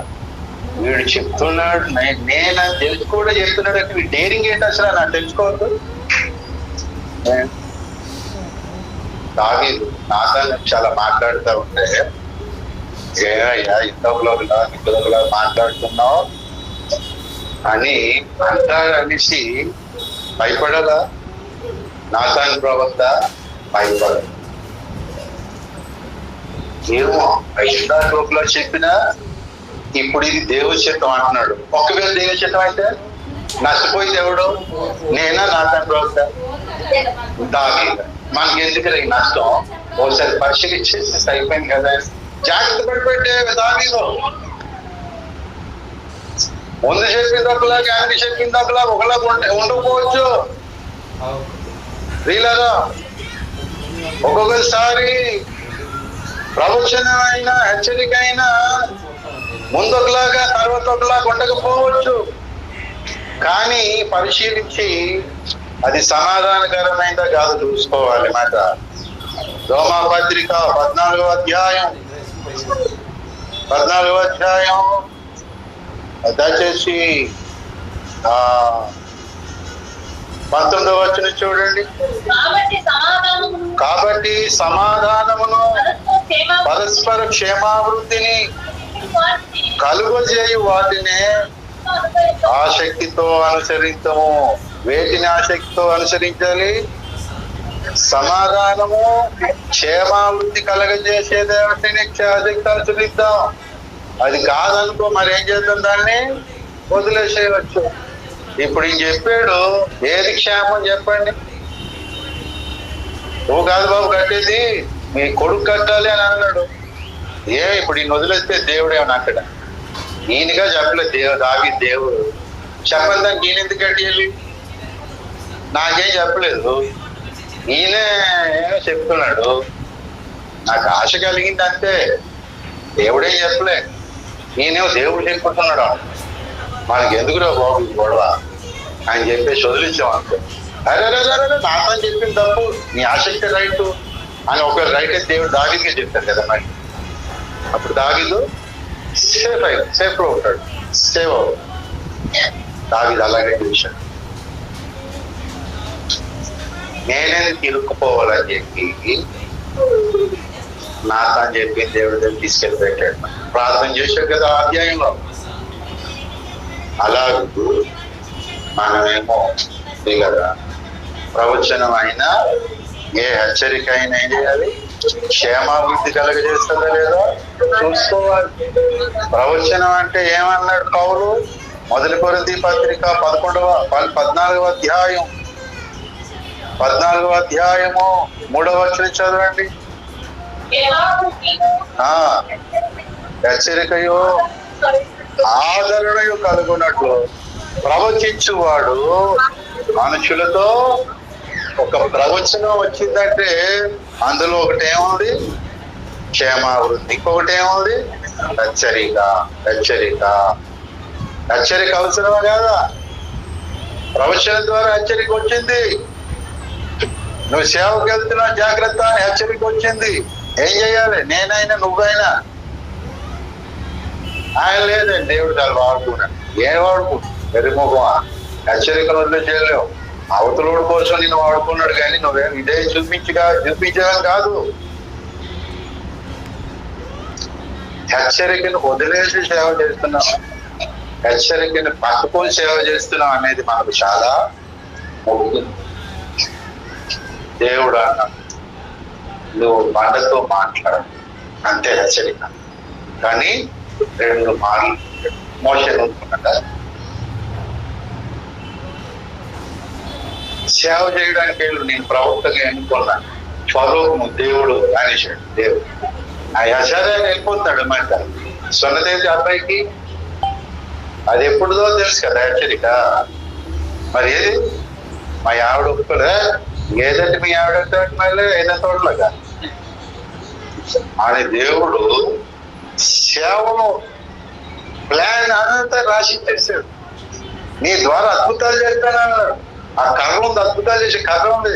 వీడు చెప్తున్నాడు, నేను తెలుసు కూడా చెప్తున్నాడు. అంటే డేరింగ్ ఏంటి అసలు నాకు తెలుసుకోవద్దు? దావీదు నాతో చాలా మాట్లాడుతూ ఉంటే, ఏమయ్యా ఇంతకులా మాట్లాడుతున్నావు అని అంతా అనేసి భయపడాలా? నాతాను ప్రవక్త భయపడదు. ఏమో లోపల చెప్పినా ఇప్పుడు ఇది దేవుచిత్తం అంటున్నాడు. ఒకవేళ దేవుచిత్తం అయితే నష్టపోయింది ఎవడు? నేనా నాతాను ప్రవక్త? దావీదు. మనకి ఎందుకు నష్టం? ఒకసారి పరిశీలించేసి అయిపోయింది కదా. జాగ్రత్త పడిపెట్టే దావీదు. ముందు చెప్పింది ఒకలాగా, ఆయన చెప్పింది ఒకలాగా ఉండకపోవచ్చు. వీళ్ళగా ఒక్కొక్కసారి ప్రవచనం అయినా హెచ్చరిక అయినా ముందు ఒకలాగా తర్వాత ఒకలాగా ఉండకపోవచ్చు. కానీ పరిశీలించి అది సమాధానకరమైనదా కాదు చూసుకోవాలి మాట. రోమాపత్రిక 14వ అధ్యాయం దయచేసి 19వ వచనం చూడండి. కాబట్టి సమాధానమును పరస్పర క్షేమాభివృద్ధిని కలుగజేయు వాటినే ఆసక్తితో అనుసరించము. వేటిని ఆసక్తితో అనుసరించాలి? సమాధానము క్షేమాభివృద్ధి కలగజేసేది ఆసక్తి అనుసరిద్దాం. అది కాదనుకో మరేం చేద్దాం, దాన్ని వదిలేసేయవచ్చు. ఇప్పుడు ఈయన చెప్పాడు, ఏది క్షేమం చెప్పండి? నువ్వు కాదు బాబు కట్టేది, మీ కొడుకు కట్టాలి అని అన్నాడు. ఇప్పుడు ఈయన వదిలేస్తే దేవుడు ఏమన్నా అక్కడ? ఈయనగా చెప్పలేదు దేవుడు చెప్పండి, దానికి ఈయన ఎందుకు కట్టేయాలి? నాకేం చెప్పలేదు, ఈయనే చెప్తున్నాడు. నాకు ఆశ కలిగింది అంతే, దేవుడేం చెప్పలే. ఈయనేమో దేవుడు చెప్పుకుంటున్నాడు. మనకి ఎందుకురా బాబు గొడవ అని చెప్పేసి వదిలించాం అనుకో. అరే నాతో చెప్పింది తప్పు, నీ ఆసక్తి రైట్ అని ఒకవేళ రైట్ అయితే దేవుడు దావీదుకే చెప్తారు కదా. మరి అప్పుడు దావీదు సేఫ్ లో ఉంటాడు, సేవ్ అవుతాడు. దావీదు అలాగే చూశాడు. నేనేది తిరుక్కుపోవాలని చెప్పి నాతని చెప్పి దేవుడి దగ్గర తీసుకెళ్ళి పెట్టాడు. ప్రార్థన చేశాడు కదా ఆ అధ్యాయంలో. అలాగే మనమేమో కదా ప్రవచనం అయినా ఏ హెచ్చరిక అయినా ఏం చేయాలి? క్షేమాభివృద్ధి కలగజేస్తుందా లేదా చూసుకోవాలి. ప్రవచనం అంటే ఏమన్నాడు పౌలు? 1 కొరింథీ పత్రిక 14వ అధ్యాయము 3వ వచనం చదవండి. హెచ్చరికయో ఆదరణయు కలుగునట్లు ప్రవచించువాడు మనుషులతో. ఒక ప్రవచనం వచ్చిందంటే అందులో ఒకటేముంది? క్షేమాభివృద్ధి. ఇంకొకటి ఏముంది? హెచ్చరిక అవసరమా కాదా? ప్రవచనం ద్వారా హెచ్చరిక వచ్చింది. నువ్వు సేవకు వెళ్తున్నా జాగ్రత్త అని హెచ్చరిక వచ్చింది. ఏం చేయాలి? నేనైనా నువ్వైనా? ఆయన లేదండి, దేవుడు దాన్ని వాడుకున్నాడు. ఏం వాడుకున్నాడు? వెరిముఖమా? హెచ్చరికలు వదిలే చేయలేవు. అవతలోడు కోసం నిన్ను వాడుకున్నాడు, కానీ నువ్వేం ఇదే చూపించడం కాదు. హెచ్చరికను వదిలేసి సేవ చేస్తున్నాం, హెచ్చరికను పట్టుకొని సేవ చేస్తున్నాం అనేది మనకు చాలా ముఖ్యం. దేవుడు అన్నాడు, నువ్వు బండతో మాట్లాడు అంతే హెచ్చరిక. కానీ 2 మాటలు మోషే అనుకున్నాడా? సేవ చేయడానికి వెళ్ళు, నేను ప్రవక్తగా ఎన్నుకున్నాను, స్వరూపము దేవుడు అనేసాడు. దేవుడు ఆ యశాయాన్ని వెళ్ళిపోతాడు. మాట సొన్నదేవి అబ్బాయికి అది ఎప్పుడుదో తెలుసు కదా హెచ్చరిక. మరి ఏది? మా ఆవిడ ఒప్పుకోలే, ఏదంటే మీ ఆవిడ మళ్ళీ ఏదో తోడలాగా అని దేవుడు సేవను ప్లాన్ అంతా రాసి చేశాడు. నీ ద్వారా అద్భుతాలు చేస్తానన్నాడు. ఆ కర్ర ఉంది, అద్భుతాలు చేసే కర్ర ఉంది.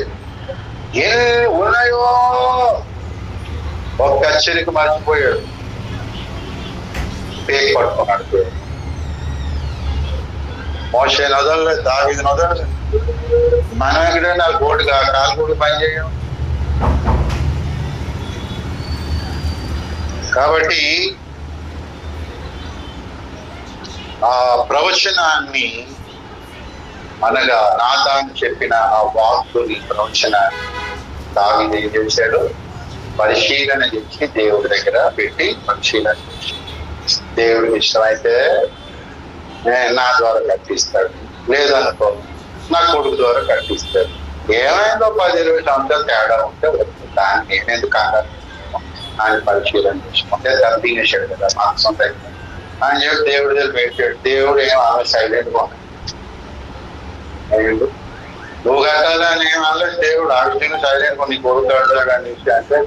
ఏ ఉన్నాయో ఒక్క హెచ్చరిక మర్చిపోయాడు, పేరు పట్టుకున్నాడు. మోషే వదలలేదు, దావీదు వదలలేదు. మనం ఎక్కడ నా గోటుగా కాలు కూడా పని చేయడం. కాబట్టి ఆ ప్రవచనాన్ని అనగా నాతాను చెప్పిన ఆ వాక్కుని ప్రవచనాన్ని దావీదు ఏం చేశాడు? పరిశీలన చేసి దేవుడి దగ్గర పెట్టి పరిశీలన చేసి, దేవుడికి ఇష్టమైతే నా ద్వారా కట్టిస్తాడు, లేదనుకో నా కొడుకు ద్వారా కట్టిస్తాడు. ఏమైందో 10-20 సంవత్సరాలు తేడా ఉంటే దాన్ని నేనెందుకు కాదు ఆయన పరిశీలన చేసుకుంటే తప్పించేశాడు కదా మాంసం దగ్గర అని చెప్పి దేవుడి దగ్గర పెట్టాడు. దేవుడు ఏం ఆమె సైలెంట్ గా నువ్వు కట్టాలని ఏమన్నా దేవుడు ఆ విషయంగా సైలెంట్ గా నీ కొడుకు కడతాడు అనేసి అంటే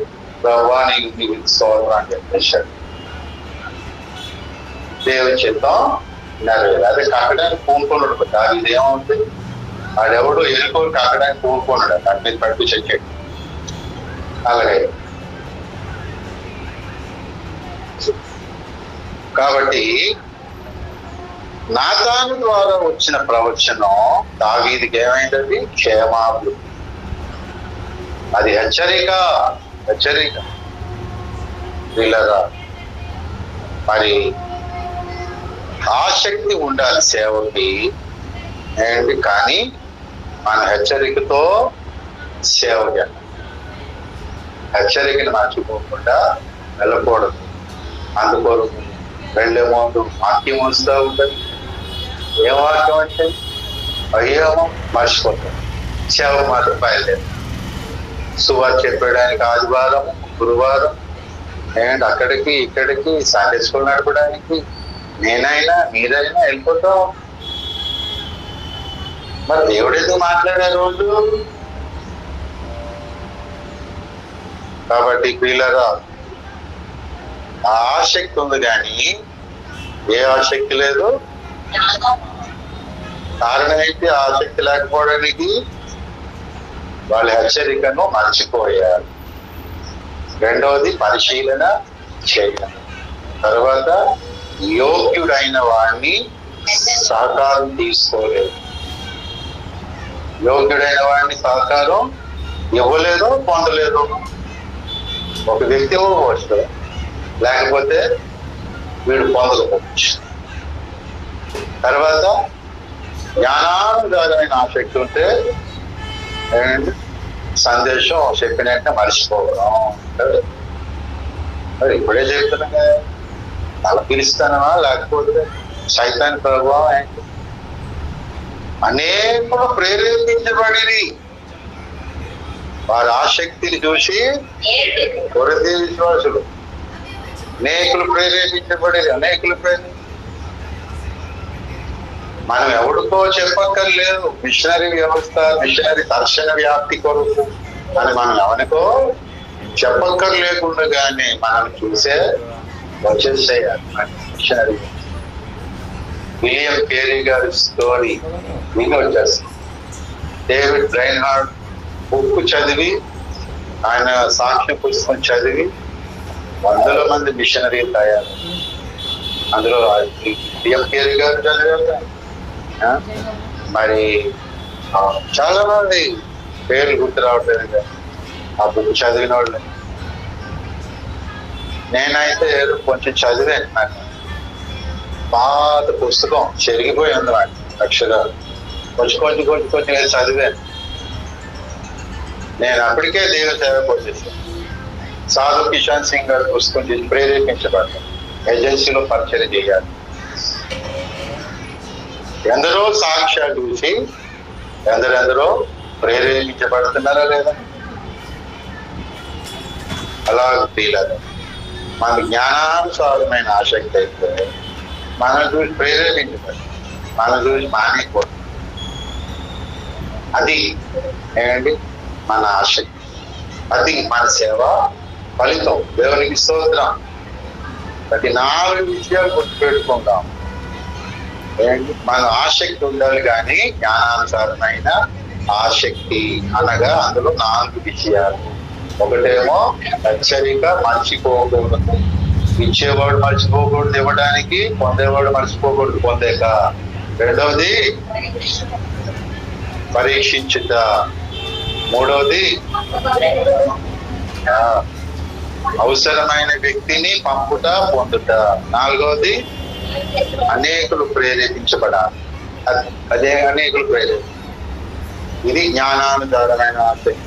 ప్రభావ నీకు స్తోత్రం అని చెప్పేశాడు. దేవుడి చిత్తం నెరవేరు. అదే కట్టడానికి పూనుకున్నాడు దావీదు ఏమవుతుంది, వాడెవడు ఎన్నుకొని కట్టడానికి పూనుకున్నాడు, దాని మీద పట్టు చెక్కాడు. అలాగే కాబట్టి నాతాను ద్వారా వచ్చిన ప్రవచనం దావీదుకి ఏమైంది, క్షేమాభివృద్ధి. అది హెచ్చరిక వీళ్ళరా. మరి ఆసక్తి ఉండాలి సేవకి ఏంటి, కానీ మన హెచ్చరికతో సేవ చేయాలి. హెచ్చరికను మర్చిపోకుండా వెళ్ళకూడదు. అందుకోరకు వెళ్ళే ముందు వాక్యం వస్తూ ఉంటుంది. ఏ వాక్యం అంటే అయ్యేమో మర్చిపోతాం, సేవ మాత్రం బయలుదేరు. సువార్త చెప్పడానికి ఆదివారం, గురువారం అండ్ అక్కడికి ఇక్కడికి సండే స్కూల్ నడపడానికి నేనైనా మీరైనా వెళ్ళిపోతాం. మరి దేవుడితో మాట్లాడే రోజు. కాబట్టి పిల్లరా ఆసక్తి ఉంది కానీ ఏ ఆసక్తి లేదు. కారణం ఏంటి ఆసక్తి లేకపోవడానికి? వాళ్ళ హెచ్చరికను మర్చిపోయారు. రెండవది పరిశీలన చేయడం. తర్వాత యోగ్యుడైన వాడిని సహకారం తీసుకోలేదు. యోగ్యుడైన వాడిని సహకారం ఇవ్వలేదు, పొందలేదు. ఒక వ్యక్తి ఇవ్వవచ్చు, లేకపోతే వీడు పొందకపోవచ్చు. తర్వాత జ్ఞానానుసారమైన ఆసక్తి ఉంటే సందేశం చెప్పినట్టే మర్చిపోవడం. మరి ఇప్పుడే చెప్తున్నా కదా, తల పిలుస్తానా లేకపోతే సైతాన్ ప్రభావం ఏంటి? అనేకులు ప్రేరేపించబడి వారి ఆసక్తిని చూసి కొరతే విశ్వాసులు అనేకులు ప్రేరేపించబడి మనం ఎవరికో చెప్పక్కర్లేదు. మిషనరీ వ్యవస్థ, మిషనరీ దర్శన వ్యాప్తి కొరకు అని మనం ఎవరికో చెప్పక్కర్లేకుండగానే మనం చూసే వచ్చేసేయాలి మిషనరీ. విలియం కేరీ గారి స్టోరీ మీకు వచ్చేస్తుంది. డేవిడ్ రైన్హార్డ్ బుక్ చదివి, ఆయన సాక్ష్య పుస్తకం చదివి 100 మంది మిషనరీలు తయారు. అందులో విలియం కేరీ గారు చదివారు. మరి చాలా మంది పేర్లు గుర్తు రావట్లేదు ఆ బుక్ చదివిన వాళ్ళు. నేనైతే కొంచెం చదివాను. నాకు పాత పుస్తకం చెరిగిపోయి ఉంది నాకు అక్షరాలు. కొంచెం చదివాను. నేను అప్పటికే దేవ సేవకు వచ్చేసాను. సాధు కిషన్ సింగ్ గారి పుస్తకం చేసి ప్రేరేపించబడ్డాను. ఏజెన్సీలో పరిచయం చేయాలి. ఎందరో సాక్ష్యాలు చూసి ఎందరెందరో ప్రేరేపించబడుతున్నారా లేదా? అలా తీయలేదు. మన జ్ఞానానుసారమైన ఆసక్తి అయితే మనం చూసి ప్రేరేపించబడి మనం చూసి మానేయకూడదు. అది ఏంటి మన ఆసక్తి, అది మన సేవ ఫలితం. దేవునికి స్తోత్రం. ప్రతి 4 విషయాలు గుర్తుపెట్టుకుందాం. మన ఆసక్తి ఉండాలి, కానీ జ్ఞానానుసారమైన ఆసక్తి అనగా అందులో 4 విషయాలు. ఒకటేమో హెచ్చరిక, మర్చిపోకూడదు. ఇచ్చేవాడు మర్చిపోకూడదు ఇవ్వడానికి, పొందేవాడు మర్చిపోకూడదు పొందేక. రెండవది పరీక్షించుట. మూడవది అవసరమైన వ్యక్తిని పంపుట, పొందుట. నాలుగవది అనేకులు ప్రేరేపించబడాలి. అదే అనేకులు ప్రేరేపి. ఇది జ్ఞానానుసారమైన ఆసక్తి.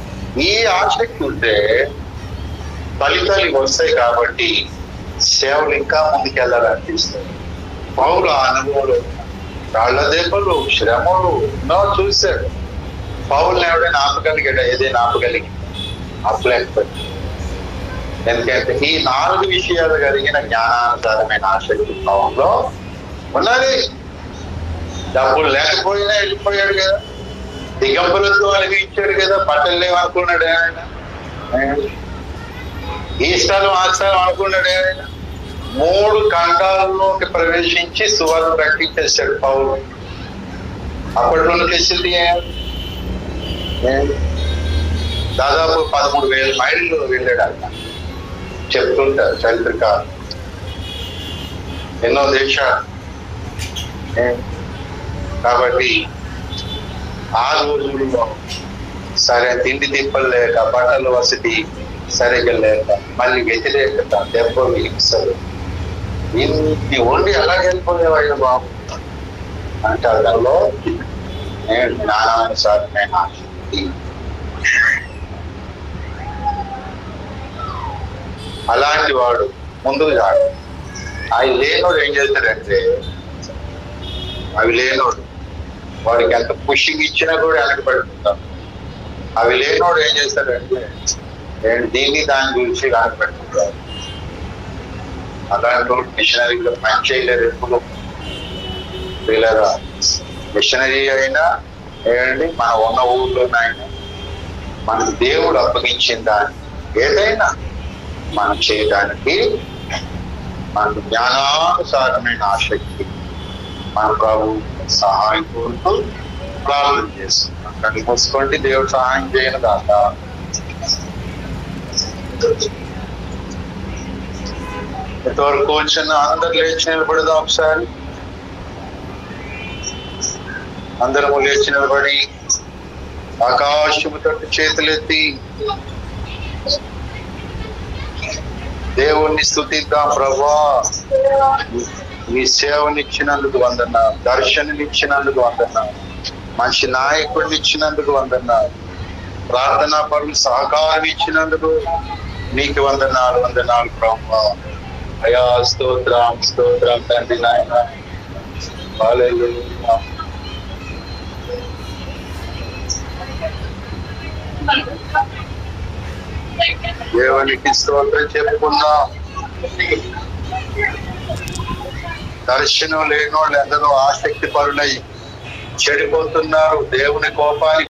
ఈ ఆసక్తి ఉంటే ఫలితాలు వస్తాయి. కాబట్టి సేవలు ఇంకా ముందుకెళ్ళాలనిపిస్తాయి. పౌలు అనుభవాలు, రాళ్ల దెబ్బలు, శ్రమలు ఎన్నో చూశాడు. పౌల్ని ఎవడైనా ఆపగలిగాడు? ఏదైనా ఆపగలిగి ఆపలేకపోయింది. ఎందుకంటే ఈ 4 విషయాలు కలిగిన జ్ఞానానుసారమైన ఆసక్తి భావంలో ఉన్నది. డబ్బులు లేకపోయినా వెళ్ళిపోయాడు కదా, దిగంబరత్వం అలిగించాడు కదా, బట్టలు లేవనుకున్నాడు ఆయన, ఈ స్థలం ఆ స్థలం అనుకున్నాడు ఆయన. 3 ఖండాల్లోకి ప్రవేశించి సువార్త ప్రకటించేశాడు పౌలు. అప్పట్లో కెసిల్ది దాదాపు 13,000 మైళ్ళు వెళ్ళాడు అన్న చెప్తుంటారు చరిత్రకారు. ఎన్నో దేశాలు. కాబట్టి ఆ రోజుల్లో సరే తిండి తిప్పలు లేక, బట్టలు వసతి సరిగ్గా లేక, మళ్ళీ వ్యతిరేకత, దెబ్బలు, హింసలు, ఇన్ని ఉండి ఎలా వెళ్ళిపోయేవాళ్ళు బాబు అంటే అతనిలో నేను జ్ఞానానుసారమైన ఆసక్తి. అలాంటి వాడు ముందుకు రాడు. అవి లేనోడు ఏం చేస్తాడంటే, అవి లేనోడు వాడికి ఎంత పుషింగ్ ఇచ్చినా కూడా వెనక పెడుతుంటాం. అవి లేనోడు ఏం చేస్తాడంటే నేను దీన్ని దాని గురించి వెనక పెడుతుంటాను. అలాంటి వాడు మిషనరీలో పని చేయలేరు. ఎప్పుడు వీళ్ళగా మిషనరీ అయినా ఏంటంటే మన ఉన్న ఊళ్ళోనైనా మనకు దేవుడు అప్పగించిన దాన్ని ఏదైనా మనం చేయడానికి మనకు జ్ఞానానుసారమైన ఆసక్తి మన ప్రభు సహాయం కోరుతూ ప్రార్థన చేస్తున్నాం. కళ్ళు మూసుకోండి, దేవుడు సహాయం చేయను కాక. ఇంతవరకు వచ్చిన అందరు లేచి నిలబడదాం. ఒకసారి అందరము లేచి నిలబడి ఆకాశము తట్టు చేతులెత్తి దేవుణ్ణి స్తుతిద్దాం. ప్రభా, నీ సేవనిచ్చినందుకు వందనాలు, దర్శననిచ్చినందుకు వందనాలు, మంచి నాయకుడిని ఇచ్చినందుకు వందనాలు, ప్రార్థనా పరులు సహకారం ఇచ్చినందుకు నీకు వందనాలు. వందనాలు ప్రభా. అయా స్తోత్రం స్తోత్రం తండ్రి నాయన. హల్లెలూయా. దేవునికి స్తోత్రం చెప్పుకుందాం. దర్శనం లేని వాళ్ళు ఎందరో ఆసక్తి పరులై చెడిపోతున్నారు. దేవుని కోపానికి